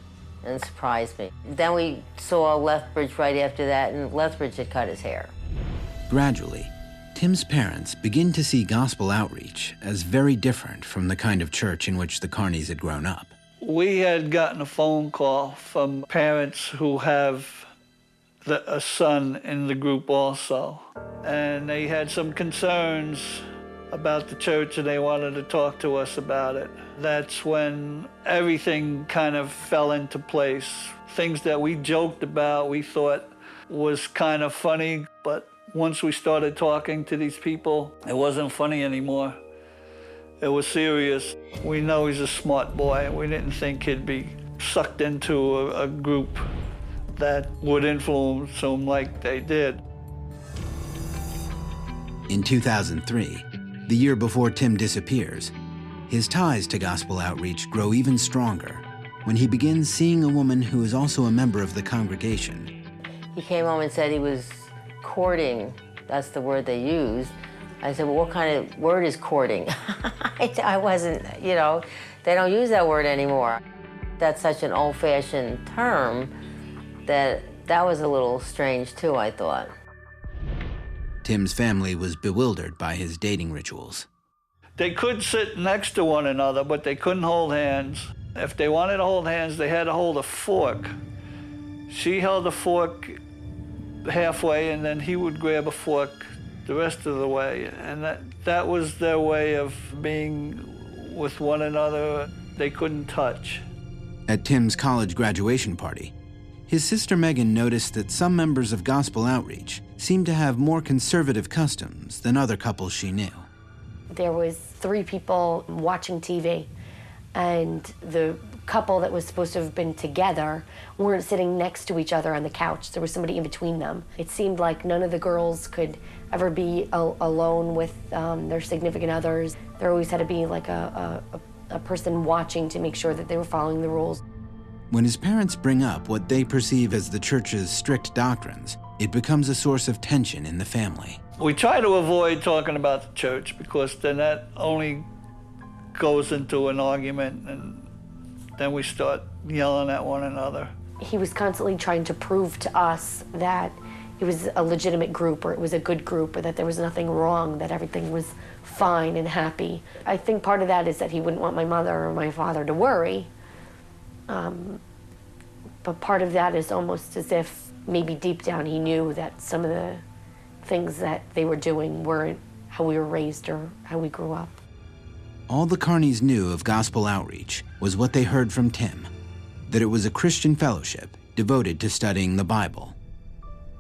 and surprised me. Then we saw Lethbridge right after that, and Lethbridge had cut his hair. Gradually, Tim's parents begin to see gospel outreach as very different from the kind of church in which the Carneys had grown up. We had gotten a phone call from parents who have a son in the group also, and they had some concerns about the church and they wanted to talk to us about it. That's when everything kind of fell into place. Things that we joked about, we thought was kind of funny, but once we started talking to these people, it wasn't funny anymore. It was serious. We know he's a smart boy. We didn't think he'd be sucked into a group that would influence him like they did. In 2003, the year before Tim disappears, his ties to gospel outreach grow even stronger when he begins seeing a woman who is also a member of the congregation. He came home and said he was courting. That's the word they used. I said, well, what kind of word is courting? I wasn't, you know, they don't use that word anymore. That's such an old-fashioned term that was a little strange too, I thought. Tim's family was bewildered by his dating rituals. They could sit next to one another, but they couldn't hold hands. If they wanted to hold hands, they had to hold a fork. She held the fork halfway, and then he would grab a fork the rest of the way. And that was their way of being with one another. They couldn't touch. At Tim's college graduation party, his sister Megan noticed that some members of gospel outreach seemed to have more conservative customs than other couples she knew. There was 3 people watching TV, and the couple that was supposed to have been together weren't sitting next to each other on the couch. There was somebody in between them. It seemed like none of the girls could ever be alone with their significant others. There always had to be like a person watching to make sure that they were following the rules. When his parents bring up what they perceive as the church's strict doctrines, it becomes a source of tension in the family. We try to avoid talking about the church because then that only goes into an argument, and then we start yelling at one another. He was constantly trying to prove to us that it was a legitimate group, or it was a good group, or that there was nothing wrong, that everything was fine and happy. I think part of that is that he wouldn't want my mother or my father to worry. But part of that is almost as if maybe deep down he knew that some of the things that they were doing weren't how we were raised or how we grew up. All the Carneys knew of gospel outreach was what they heard from Tim, that it was a Christian fellowship devoted to studying the Bible.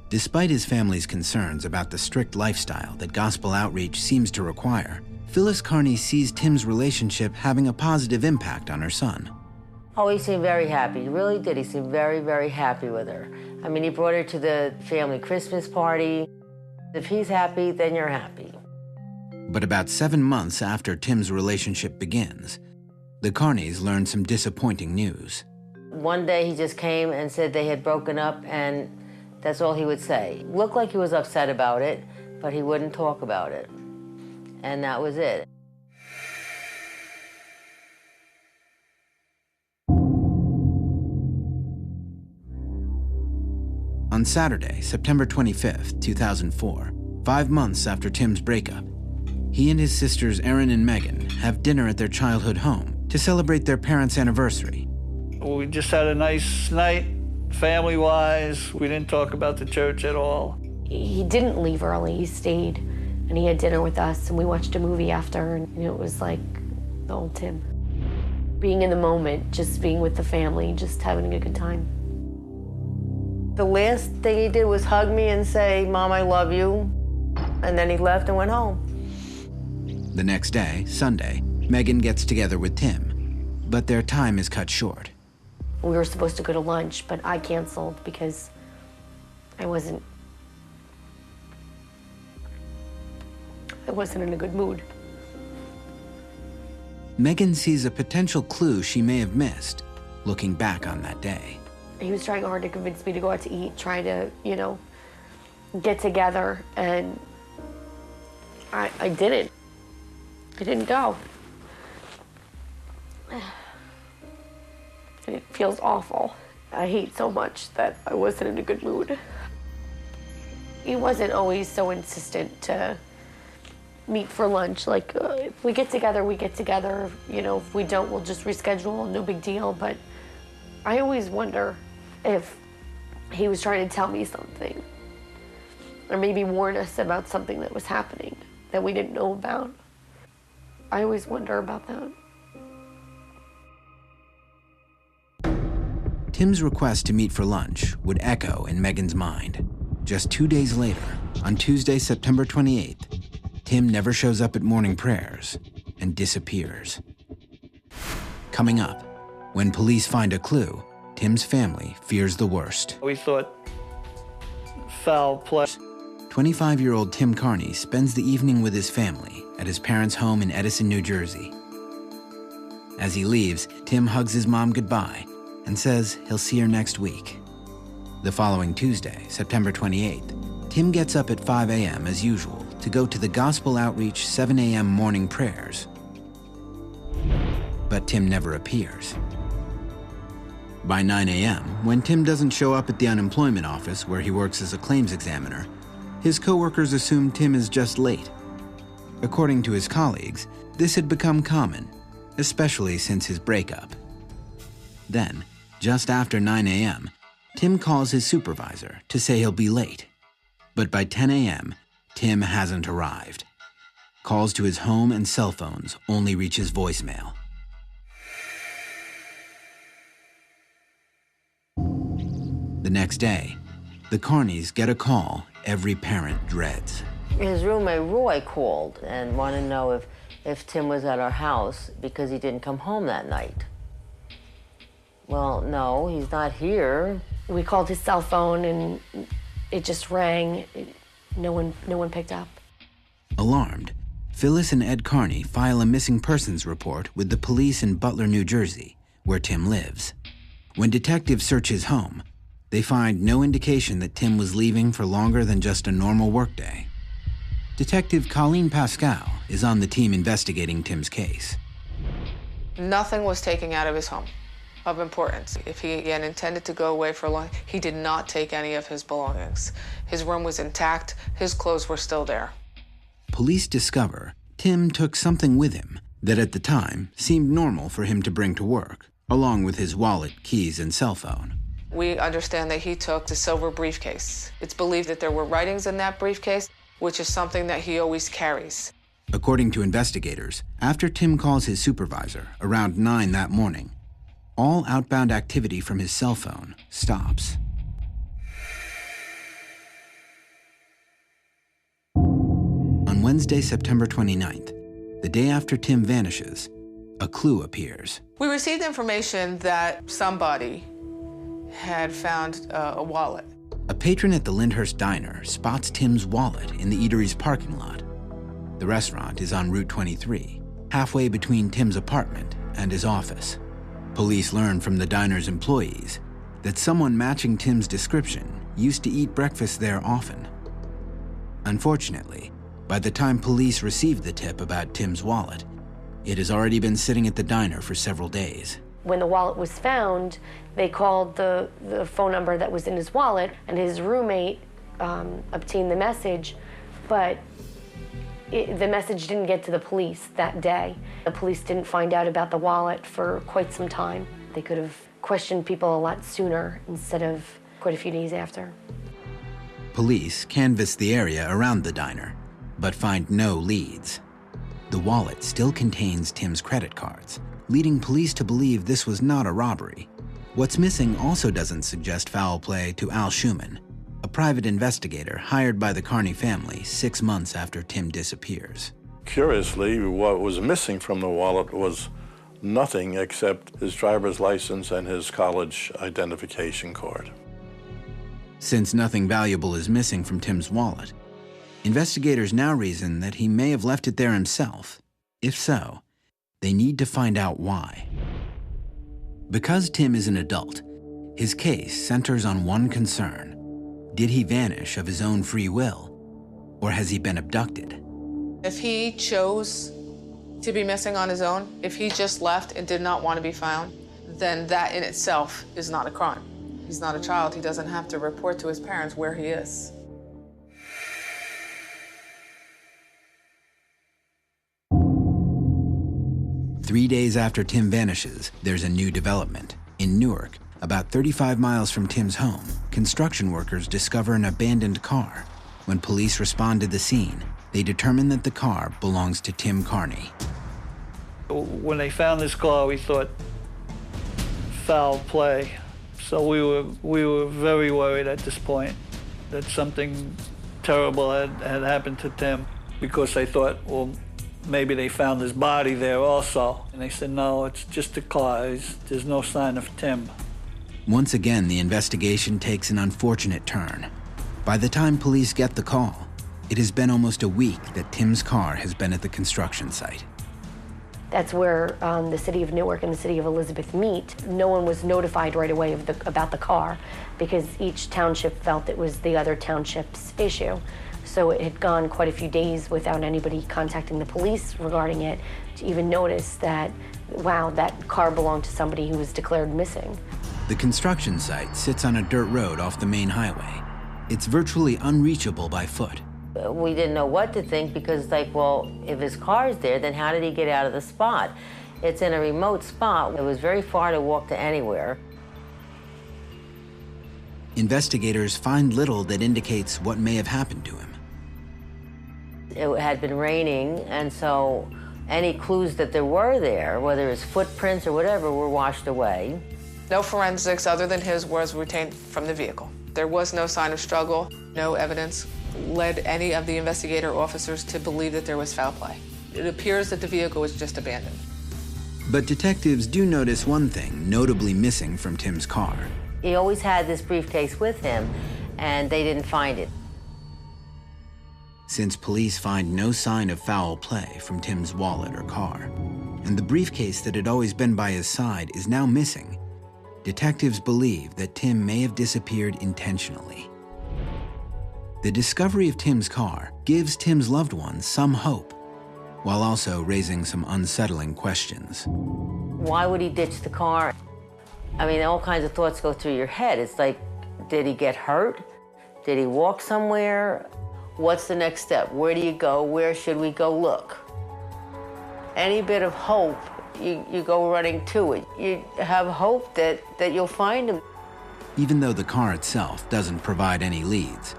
Despite his family's concerns about the strict lifestyle that gospel outreach seems to require, Phyllis Carney sees Tim's relationship having a positive impact on her son. Oh, he seemed very happy. He really did. He seemed very, very happy with her. I mean, he brought her to the family Christmas party. If he's happy, then you're happy. But about 7 months after Tim's relationship begins, the Carneys learn some disappointing news. One day he just came and said they had broken up, and that's all he would say. Looked like he was upset about it, but he wouldn't talk about it. And that was it. On Saturday, September 25th, 2004, 5 months after Tim's breakup, he and his sisters Erin and Megan have dinner at their childhood home to celebrate their parents' anniversary. We just had a nice night, family-wise. We didn't talk about the church at all. He didn't leave early, he stayed, and he had dinner with us, and we watched a movie after, and it was like the old Tim. Being in the moment, just being with the family, just having a good time. The last thing he did was hug me and say, "Mom, I love you," and then he left and went home. The next day, Sunday, Megan gets together with Tim, but their time is cut short. We were supposed to go to lunch, but I canceled because I wasn't in a good mood. Megan sees a potential clue she may have missed, looking back on that day. He was trying hard to convince me to go out to eat, trying to, get together, and I didn't. I didn't go. And it feels awful. I hate so much that I wasn't in a good mood. He wasn't always so insistent to meet for lunch. Like, if we get together, we get together. If we don't, we'll just reschedule, no big deal. But I always wonder if he was trying to tell me something, or maybe warn us about something that was happening that we didn't know about. I always wonder about that. Tim's request to meet for lunch would echo in Megan's mind. Just 2 days later, on Tuesday, September 28th, Tim never shows up at morning prayers and disappears. Coming up, when police find a clue, Tim's family fears the worst. We thought foul play. 25-year-old Tim Carney spends the evening with his family at his parents' home in Edison, New Jersey. As he leaves, Tim hugs his mom goodbye and says he'll see her next week. The following Tuesday, September 28th, Tim gets up at 5 a.m. as usual to go to the Gospel Outreach 7 a.m. morning prayers. But Tim never appears. By 9 a.m., when Tim doesn't show up at the unemployment office where he works as a claims examiner, his coworkers assume Tim is just late. According to his colleagues, this had become common, especially since his breakup. Then, just after 9 a.m., Tim calls his supervisor to say he'll be late. But by 10 a.m., Tim hasn't arrived. Calls to his home and cell phones only reach his voicemail. The next day, the Carneys get a call every parent dreads. His roommate Roy called and wanted to know if Tim was at our house because he didn't come home that night. Well, no, he's not here. We called his cell phone and it just rang. No one picked up. Alarmed, Phyllis and Ed Carney file a missing persons report with the police in Butler, New Jersey, where Tim lives. When detectives search his home, they find no indication that Tim was leaving for longer than just a normal workday. Detective Colleen Pascal is on the team investigating Tim's case. Nothing was taken out of his home of importance. If he again intended to go away for long, he did not take any of his belongings. His room was intact, his clothes were still there. Police discover Tim took something with him that at the time seemed normal for him to bring to work, along with his wallet, keys, and cell phone. We understand that he took the silver briefcase. It's believed that there were writings in that briefcase, which is something that he always carries. According to investigators, after Tim calls his supervisor around 9 that morning, all outbound activity from his cell phone stops. On Wednesday, September 29th, the day after Tim vanishes, a clue appears. We received information that somebody had found a wallet A patron at the Lyndhurst Diner spots Tim's wallet in the eatery's parking lot. The restaurant is on Route 23, halfway between Tim's apartment and his office. Police learn from the diner's employees that someone matching Tim's description used to eat breakfast there often. Unfortunately, by the time police received the tip about Tim's wallet, it has already been sitting at the diner for several days. When the wallet was found, they called the phone number that was in his wallet, and his roommate obtained the message, but the message didn't get to the police that day. The police didn't find out about the wallet for quite some time. They could have questioned people a lot sooner instead of quite a few days after. Police canvass the area around the diner, but find no leads. The wallet still contains Tim's credit cards, leading police to believe this was not a robbery. What's missing also doesn't suggest foul play to Al Schumann, a private investigator hired by the Carney family 6 months after Tim disappears. Curiously, what was missing from the wallet was nothing except his driver's license and his college identification card. Since nothing valuable is missing from Tim's wallet, investigators now reason that he may have left it there himself. If so, they need to find out why. Because Tim is an adult, his case centers on one concern. Did he vanish of his own free will, or has he been abducted? If he chose to be missing on his own, if he just left and did not want to be found, then that in itself is not a crime. He's not a child. He doesn't have to report to his parents where he is. Three days after Tim vanishes, there's a new development. In Newark, about 35 miles from Tim's home, construction workers discover an abandoned car. When police respond to the scene, they determine that the car belongs to Tim Carney. When they found this car, we thought foul play. So we were very worried at this point that something terrible had happened to Tim, because they thought, well, maybe they found his body there also. And they said, no, it's just a car. There's no sign of Tim. Once again, the investigation takes an unfortunate turn. By the time police get the call, it has been almost a week that Tim's car has been at the construction site. That's where the city of Newark and the city of Elizabeth meet. No one was notified right away about the car because each township felt it was the other township's issue. So it had gone quite a few days without anybody contacting the police regarding it to even notice that, wow, that car belonged to somebody who was declared missing. The construction site sits on a dirt road off the main highway. It's virtually unreachable by foot. We didn't know what to think because, like, well, if his car's there, then how did he get out of the spot? It's in a remote spot. It was very far to walk to anywhere. Investigators find little that indicates what may have happened to him. It had been raining, and so any clues that there were there, whether it's footprints or whatever, were washed away. No forensics other than his was retained from the vehicle. There was no sign of struggle. No evidence led any of the investigator officers to believe that there was foul play. It appears that the vehicle was just abandoned. But detectives do notice one thing notably missing from Tim's car. He always had this briefcase with him, and they didn't find it. Since police find no sign of foul play from Tim's wallet or car, and the briefcase that had always been by his side is now missing, detectives believe that Tim may have disappeared intentionally. The discovery of Tim's car gives Tim's loved ones some hope, while also raising some unsettling questions. Why would he ditch the car? I mean, all kinds of thoughts go through your head. It's like, did he get hurt? Did he walk somewhere? What's the next step? Where do you go? Where should we go look? Any bit of hope, you go running to it. You have hope that you'll find him. Even though the car itself doesn't provide any leads,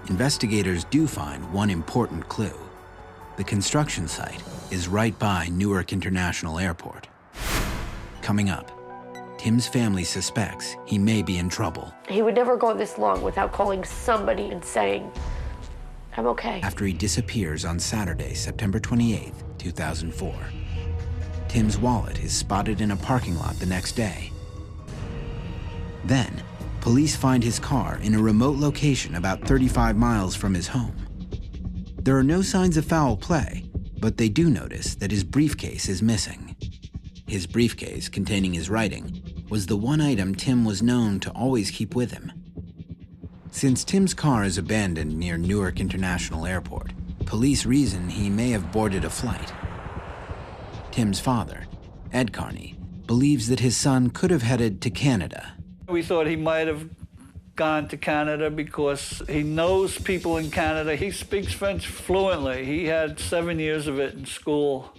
investigators do find one important clue. The construction site is right by Newark International Airport. Coming up, Tim's family suspects he may be in trouble. He would never go this long without calling somebody and saying, I'm okay. After he disappears on Saturday, September 28th, 2004. Tim's wallet is spotted in a parking lot the next day. Then, police find his car in a remote location about 35 miles from his home. There are no signs of foul play, but they do notice that his briefcase is missing. His briefcase, containing his writing, was the one item Tim was known to always keep with him. Since Tim's car is abandoned near Newark International Airport, police reason he may have boarded a flight. Tim's father, Ed Carney, believes that his son could have headed to Canada. We thought he might have gone to Canada because he knows people in Canada. He speaks French fluently. He had 7 years of it in school.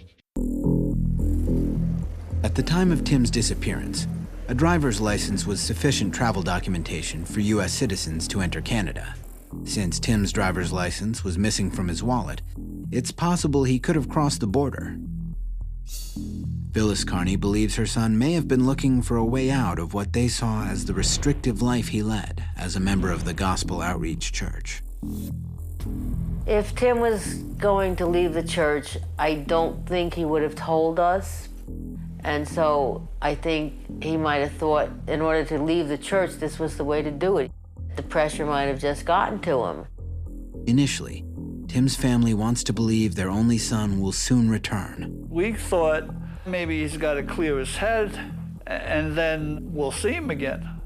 At the time of Tim's disappearance, a driver's license was sufficient travel documentation for U.S. citizens to enter Canada. Since Tim's driver's license was missing from his wallet, it's possible he could have crossed the border. Phyllis Carney believes her son may have been looking for a way out of what they saw as the restrictive life he led as a member of the Gospel Outreach Church. If Tim was going to leave the church, I don't think he would have told us. And so I think he might have thought in order to leave the church, this was the way to do it. The pressure might have just gotten to him. Initially, Tim's family wants to believe their only son will soon return. We thought maybe he's got to clear his head and then we'll see him again.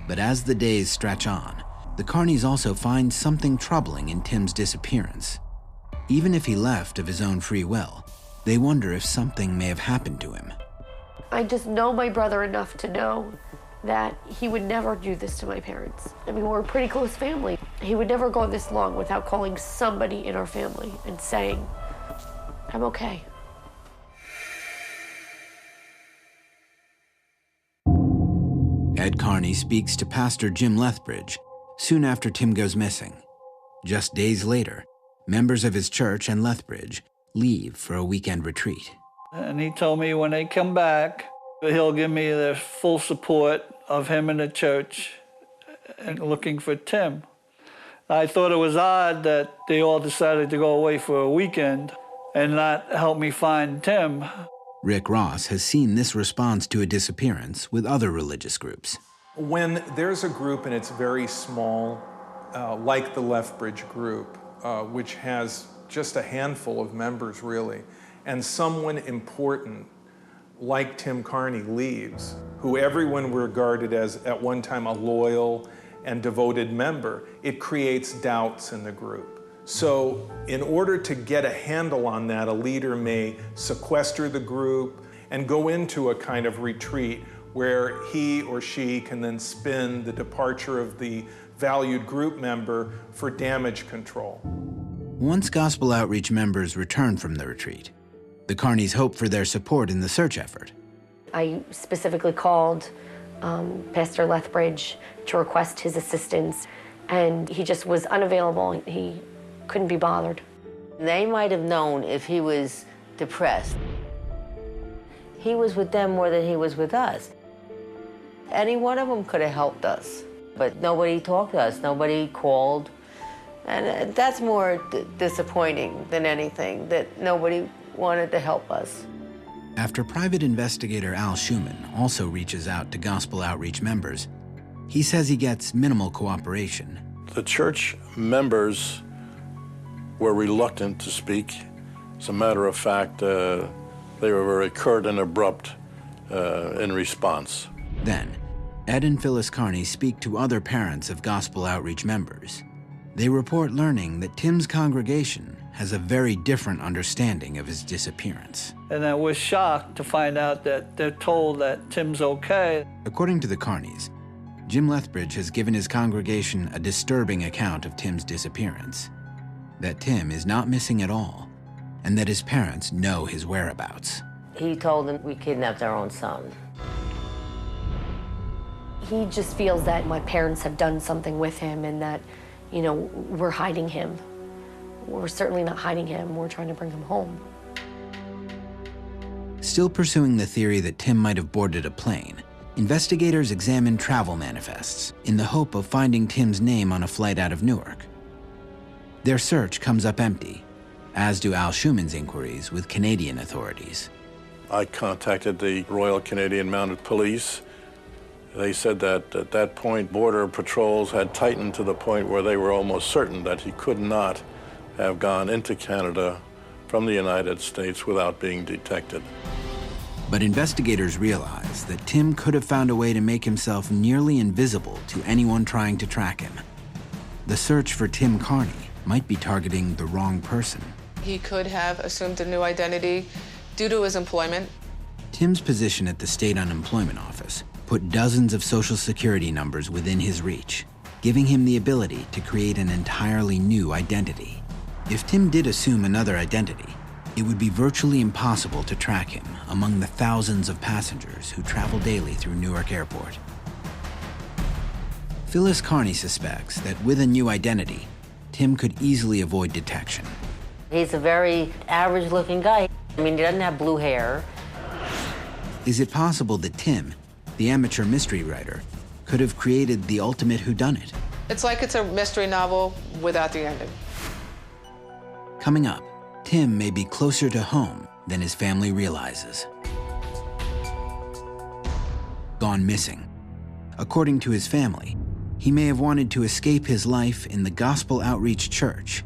But as the days stretch on, the Carneys also find something troubling in Tim's disappearance. Even if he left of his own free will, they wonder if something may have happened to him. I just know my brother enough to know that he would never do this to my parents. I mean, we're a pretty close family. He would never go this long without calling somebody in our family and saying, I'm okay. Ed Carney speaks to Pastor Jim Lethbridge soon after Tim goes missing. Just days later, members of his church and Lethbridge leave for a weekend retreat. And he told me when they come back, he'll give me the full support of him and the church and looking for Tim. I thought it was odd that they all decided to go away for a weekend and not help me find Tim. Rick Ross has seen this response to a disappearance with other religious groups. When there's a group and it's very small, like the Lethbridge group, which has just a handful of members really, and someone important like Tim Carney leaves, who everyone regarded as at one time a loyal and devoted member, it creates doubts in the group. So in order to get a handle on that, a leader may sequester the group and go into a kind of retreat where he or she can then spin the departure of the valued group member for damage control. Once Gospel Outreach members return from the retreat, the Carneys hope for their support in the search effort. I specifically called Pastor Lethbridge to request his assistance, and he just was unavailable. He couldn't be bothered. They might have known if he was depressed. He was with them more than he was with us. Any one of them could have helped us, but nobody talked to us, nobody called. And that's more disappointing than anything, that nobody wanted to help us. After private investigator Al Schumann also reaches out to Gospel Outreach members, he says he gets minimal cooperation. The church members were reluctant to speak. As a matter of fact, they were very curt and abrupt in response. Then, Ed and Phyllis Carney speak to other parents of Gospel Outreach members. They report learning that Tim's congregation has a very different understanding of his disappearance. And I was shocked to find out that they're told that Tim's okay. According to the Carneys, Jim Lethbridge has given his congregation a disturbing account of Tim's disappearance. That Tim is not missing at all, and that his parents know his whereabouts. He told them we kidnapped our own son. He just feels that my parents have done something with him and that, you know, we're hiding him. We're certainly not hiding him. We're trying to bring him home. Still pursuing the theory that Tim might have boarded a plane, investigators examine travel manifests in the hope of finding Tim's name on a flight out of Newark. Their search comes up empty, as do Al Schumann's inquiries with Canadian authorities. I contacted the Royal Canadian Mounted Police They said that at that point, border patrols had tightened to the point where they were almost certain that he could not have gone into Canada from the United States without being detected. But investigators realized that Tim could have found a way to make himself nearly invisible to anyone trying to track him. The search for Tim Carney might be targeting the wrong person. He could have assumed a new identity due to his employment. Tim's position at the state unemployment office put dozens of Social Security numbers within his reach, giving him the ability to create an entirely new identity. If Tim did assume another identity, it would be virtually impossible to track him among the thousands of passengers who travel daily through Newark Airport. Phyllis Carney suspects that with a new identity, Tim could easily avoid detection. He's a very average-looking guy. I mean, he doesn't have blue hair. Is it possible that Tim, the amateur mystery writer, could have created the ultimate whodunit? It's like it's a mystery novel without the ending. Coming up, Tim may be closer to home than his family realizes. Gone missing. According to his family, he may have wanted to escape his life in the Gospel Outreach Church,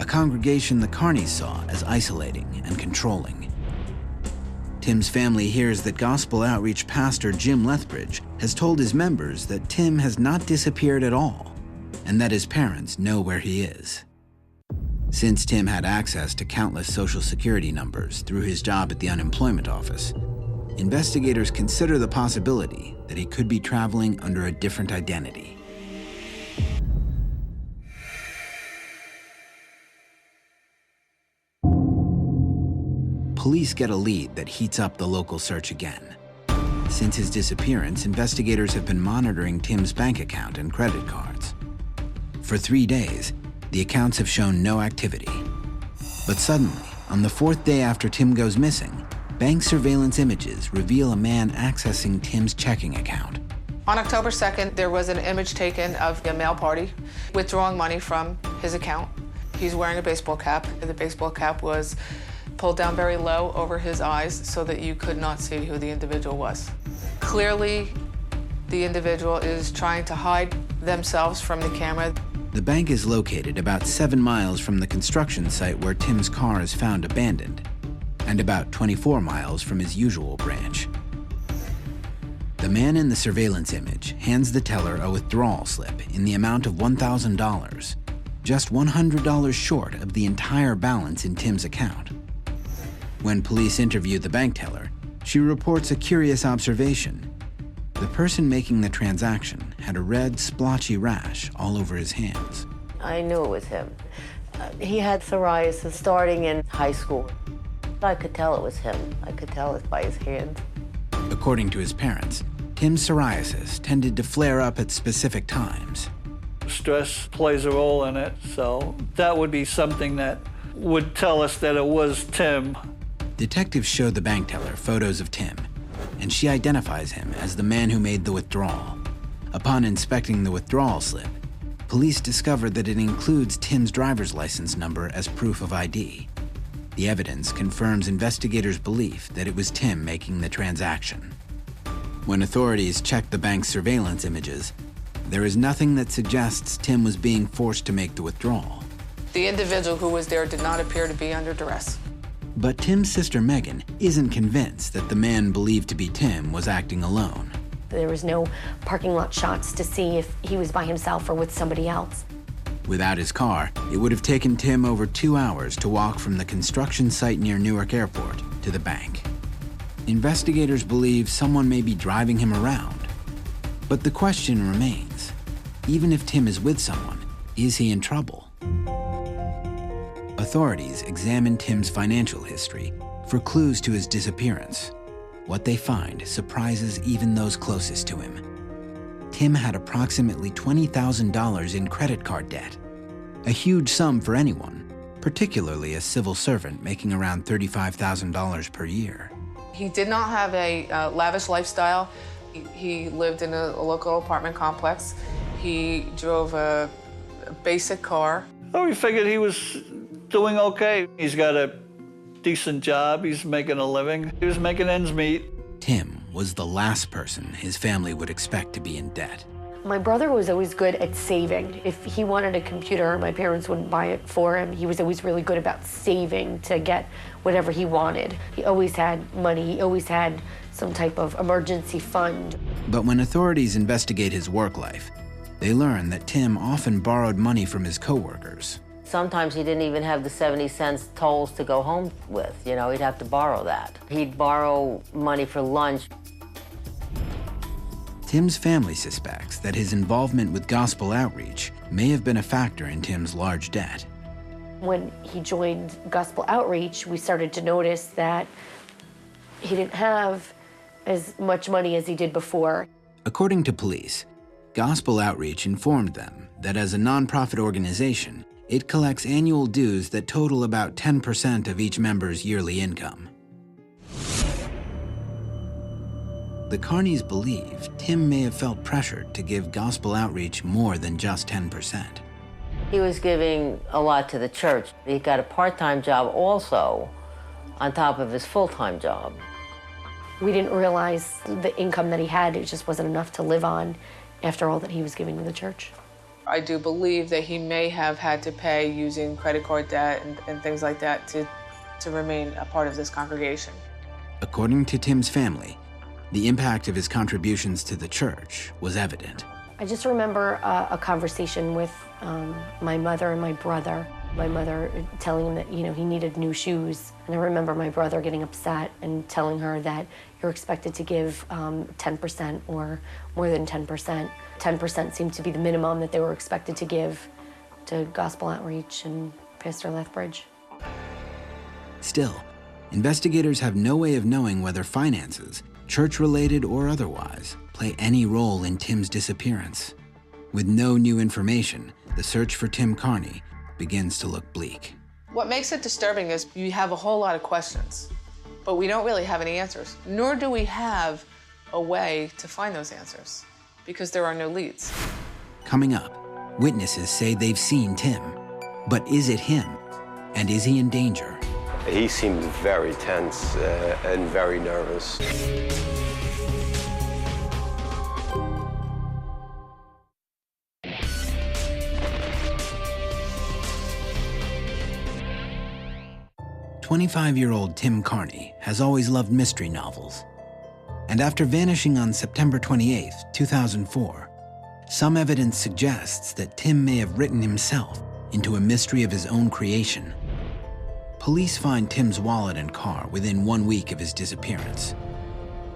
a congregation the Carneys saw as isolating and controlling. Tim's family hears that Gospel Outreach pastor Jim Lethbridge has told his members that Tim has not disappeared at all, and that his parents know where he is. Since Tim had access to countless Social Security numbers through his job at the unemployment office, investigators consider the possibility that he could be traveling under a different identity. Police get a lead that heats up the local search again. Since his disappearance, investigators have been monitoring Tim's bank account and credit cards. For 3 days, the accounts have shown no activity. But suddenly, on the 4th day after Tim goes missing, bank surveillance images reveal a man accessing Tim's checking account. On October 2nd, there was an image taken of a male party withdrawing money from his account. He's wearing a baseball cap. The baseball cap was pulled down very low over his eyes so that you could not see who the individual was. Clearly, the individual is trying to hide themselves from the camera. The bank is located about 7 miles from the construction site where Tim's car is found abandoned, and about 24 miles from his usual branch. The man in the surveillance image hands the teller a withdrawal slip in the amount of $1,000, just $100 short of the entire balance in Tim's account. When police interview the bank teller, she reports a curious observation. The person making the transaction had a red, splotchy rash all over his hands. I knew it was him. He had psoriasis starting in high school. I could tell it was him. I could tell it by his hand. According to his parents, Tim's psoriasis tended to flare up at specific times. Stress plays a role in it, so that would be something that would tell us that it was Tim. Detectives show the bank teller photos of Tim, and she identifies him as the man who made the withdrawal. Upon inspecting the withdrawal slip, police discover that it includes Tim's driver's license number as proof of ID. The evidence confirms investigators' belief that it was Tim making the transaction. When authorities check the bank's surveillance images, there is nothing that suggests Tim was being forced to make the withdrawal. The individual who was there did not appear to be under duress. But Tim's sister Megan isn't convinced that the man believed to be Tim was acting alone. There was no parking lot shots to see if he was by himself or with somebody else. Without his car, it would have taken Tim over 2 hours to walk from the construction site near Newark Airport to the bank. Investigators believe someone may be driving him around. But the question remains, even if Tim is with someone, is he in trouble? Authorities examine Tim's financial history for clues to his disappearance. What they find surprises even those closest to him. Tim had approximately $20,000 in credit card debt, a huge sum for anyone, particularly a civil servant making around $35,000 per year. He did not have a lavish lifestyle. He lived in a local apartment complex. He drove a basic car. Oh, we figured he was doing okay. He's got a decent job. He's making a living. He was making ends meet. Tim was the last person his family would expect to be in debt. My brother was always good at saving. If he wanted a computer, my parents wouldn't buy it for him. He was always really good about saving to get whatever he wanted. He always had money. He always had some type of emergency fund. But when authorities investigate his work life, they learn that Tim often borrowed money from his coworkers. Sometimes he didn't even have the 70 cents tolls to go home with. You know, he'd have to borrow that. He'd borrow money for lunch. Tim's family suspects that his involvement with gospel outreach may have been a factor in Tim's large debt. When he joined gospel outreach, we started to notice that he didn't have as much money as he did before. According to police, gospel outreach informed them that as a nonprofit organization, it collects annual dues that total about 10% of each member's yearly income. The Carneys believe Tim may have felt pressured to give gospel outreach more than just 10%. He was giving a lot to the church. He got a part-time job also on top of his full-time job. We didn't realize the income that he had, it just wasn't enough to live on after all that he was giving to the church. I do believe that he may have had to pay using credit card debt and things like that to remain a part of this congregation. According to Tim's family, the impact of his contributions to the church was evident. I just remember a conversation with my mother and my brother. My mother telling him that, you know, he needed new shoes. And I remember my brother getting upset and telling her that you're expected to give 10% or more than 10%. 10% seemed to be the minimum that they were expected to give to gospel outreach and Pastor Lethbridge. Still, investigators have no way of knowing whether finances, church-related or otherwise, play any role in Tim's disappearance. With no new information, the search for Tim Carney begins to look bleak. What makes it disturbing is you have a whole lot of questions, but we don't really have any answers, nor do we have a way to find those answers because there are no leads. Coming up, witnesses say they've seen Tim. But is it him? And is he in danger? He seemed very tense and very nervous. "25-year-old Tim Carney has always loved mystery novels. And after vanishing on September 28, 2004, some evidence suggests that Tim may have written himself into a mystery of his own creation. Police find Tim's wallet and car within 1 week of his disappearance.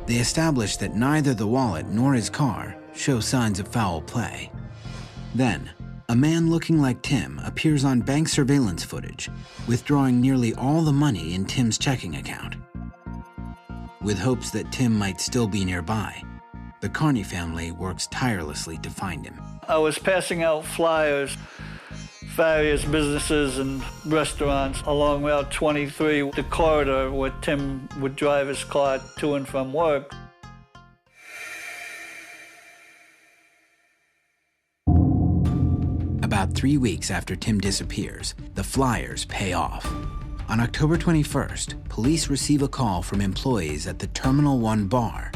They establish that neither the wallet nor his car show signs of foul play. Then, a man looking like Tim appears on bank surveillance footage, withdrawing nearly all the money in Tim's checking account. With hopes that Tim might still be nearby, the Carney family works tirelessly to find him. I was passing out flyers, various businesses and restaurants along Route 23, the corridor where Tim would drive his car to and from work. About 3 weeks after Tim disappears, the flyers pay off. On October 21st, police receive a call from employees at the Terminal 1 bar.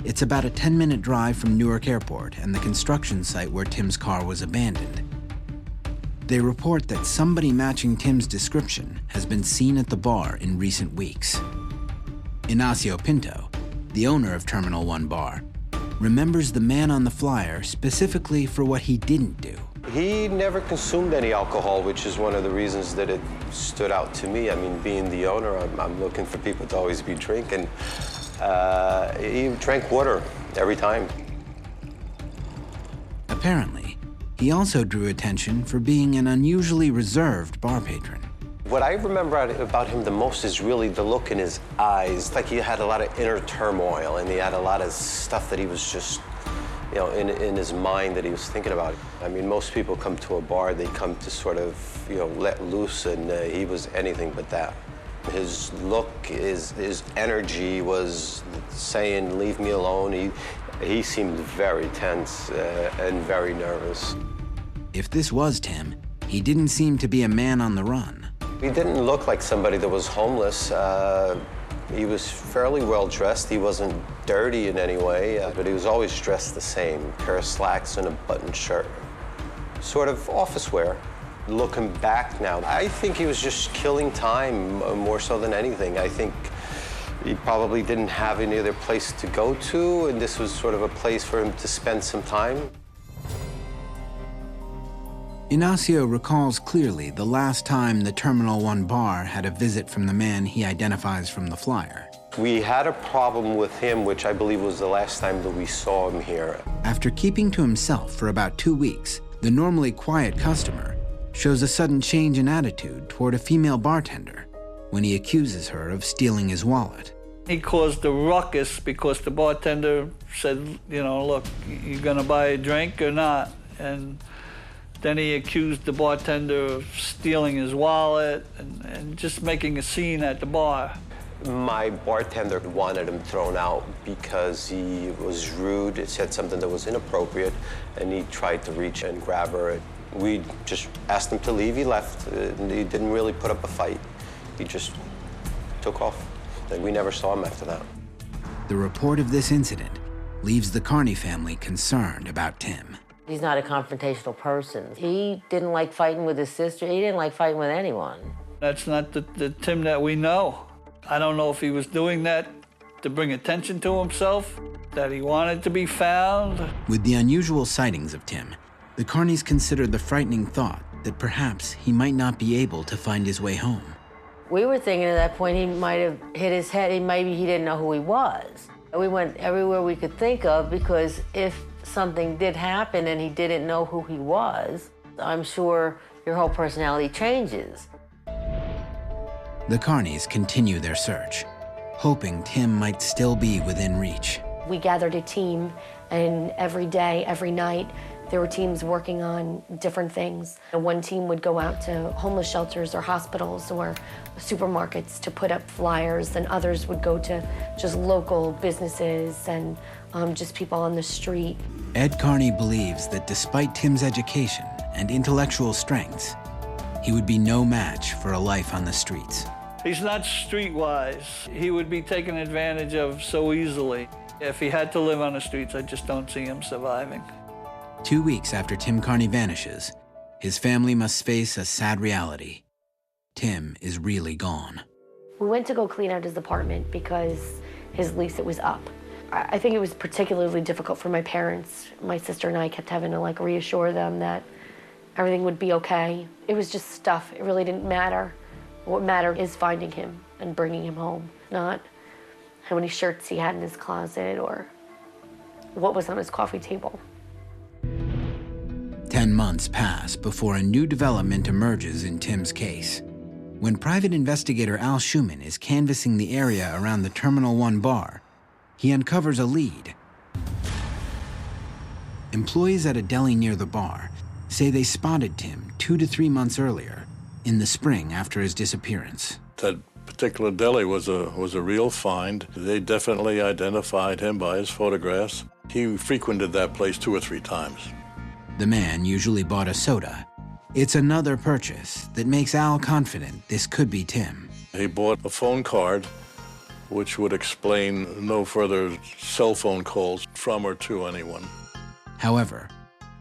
It's about a 10-minute drive from Newark Airport and the construction site where Tim's car was abandoned. They report that somebody matching Tim's description has been seen at the bar in recent weeks. Ignacio Pinto, the owner of Terminal 1 bar, remembers the man on the flyer specifically for what he didn't do. He never consumed any alcohol, which is one of the reasons that it stood out to me. I mean, being the owner, I'm looking for people to always be drinking. He drank water every time. Apparently, he also drew attention for being an unusually reserved bar patron. What I remember about him the most is really the look in his eyes. It's like he had a lot of inner turmoil, and he had a lot of stuff that he was just, you know, in his mind that he was thinking about. I mean, most people come to a bar, they come to sort of, you know, let loose, and he was anything but that. His look, his energy was saying, leave me alone. He seemed very tense and very nervous. If this was Tim, he didn't seem to be a man on the run. He didn't look like somebody that was homeless. He was fairly well dressed. He wasn't dirty in any way, but he was always dressed the same. A pair of slacks and a button shirt. Sort of office wear. Looking back now, I think he was just killing time more so than anything. I think he probably didn't have any other place to go to, and this was sort of a place for him to spend some time. Ignacio recalls clearly the last time the Terminal 1 bar had a visit from the man he identifies from the flyer. We had a problem with him, which I believe was the last time that we saw him here. After keeping to himself for about 2 weeks, the normally quiet customer shows a sudden change in attitude toward a female bartender when he accuses her of stealing his wallet. He caused a ruckus because the bartender said, you know, look, you gonna buy a drink or not? And then he accused the bartender of stealing his wallet and just making a scene at the bar. My bartender wanted him thrown out because he was rude, it said something that was inappropriate, and he tried to reach and grab her. We just asked him to leave, he left, and he didn't really put up a fight. He just took off, and we never saw him after that. The report of this incident leaves the Carney family concerned about Tim. He's not a confrontational person. He didn't like fighting with his sister. He didn't like fighting with anyone. That's not the Tim that we know. I don't know if he was doing that to bring attention to himself, that he wanted to be found. With the unusual sightings of Tim, the Carneys considered the frightening thought that perhaps he might not be able to find his way home. We were thinking at that point he might have hit his head. Maybe he didn't know who he was. We went everywhere we could think of, because if something did happen and he didn't know who he was, I'm sure your whole personality changes. The Carneys continue their search, hoping Tim might still be within reach. We gathered a team, and every day, every night, there were teams working on different things. One team would go out to homeless shelters or hospitals or supermarkets to put up flyers, and others would go to just local businesses and just people on the street. Ed Carney believes that despite Tim's education and intellectual strengths, he would be no match for a life on the streets. He's not streetwise. He would be taken advantage of so easily. If he had to live on the streets, I just don't see him surviving. 2 weeks after Tim Carney vanishes, his family must face a sad reality. Tim is really gone. We went to go clean out his apartment because his lease, it was up. I think it was particularly difficult for my parents. My sister and I kept having to reassure them that everything would be okay. It was just stuff. It really didn't matter. What mattered is finding him and bringing him home, not how many shirts he had in his closet or what was on his coffee table. 10 months pass before a new development emerges in Tim's case. When private investigator Al Schumann is canvassing the area around the Terminal 1 bar, he uncovers a lead. Employees at a deli near the bar say they spotted Tim 2 to 3 months earlier, in the spring after his disappearance. That particular deli was a real find. They definitely identified him by his photographs. He frequented that place 2 or 3 times. The man usually bought a soda. It's another purchase that makes Al confident this could be Tim. He bought a phone card, which would explain no further cell phone calls from or to anyone. However,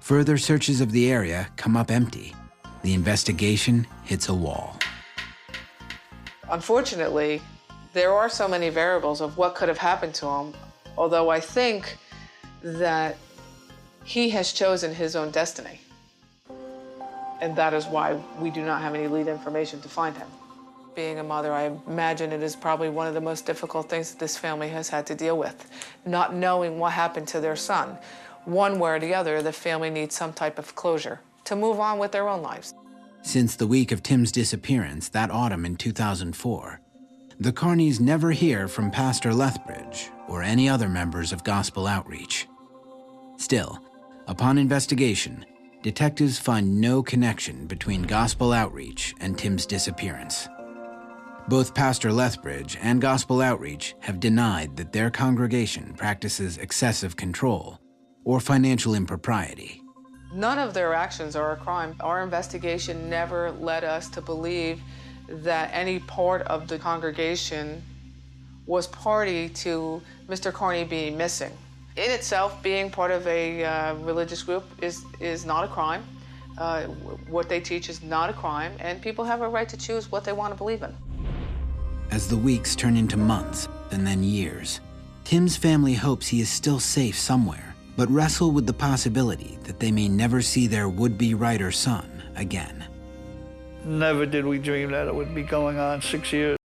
further searches of the area come up empty. The investigation hits a wall. Unfortunately, there are so many variables of what could have happened to him, although I think that he has chosen his own destiny. And that is why we do not have any lead information to find him. Being a mother, I imagine it is probably one of the most difficult things that this family has had to deal with, not knowing what happened to their son. One way or the other, the family needs some type of closure to move on with their own lives. Since the week of Tim's disappearance that autumn in 2004, the Carneys never hear from Pastor Lethbridge or any other members of Gospel Outreach. Still, upon investigation, detectives find no connection between Gospel Outreach and Tim's disappearance. Both Pastor Lethbridge and Gospel Outreach have denied that their congregation practices excessive control or financial impropriety. None of their actions are a crime. Our investigation never led us to believe that any part of the congregation was party to Mr. Carney being missing. In itself, being part of a religious group is not a crime. What they teach is not a crime, and people have a right to choose what they want to believe in. As the weeks turn into months and then years, Tim's family hopes he is still safe somewhere, but wrestle with the possibility that they may never see their would-be writer son again. Never did we dream that it would be going on 6 years.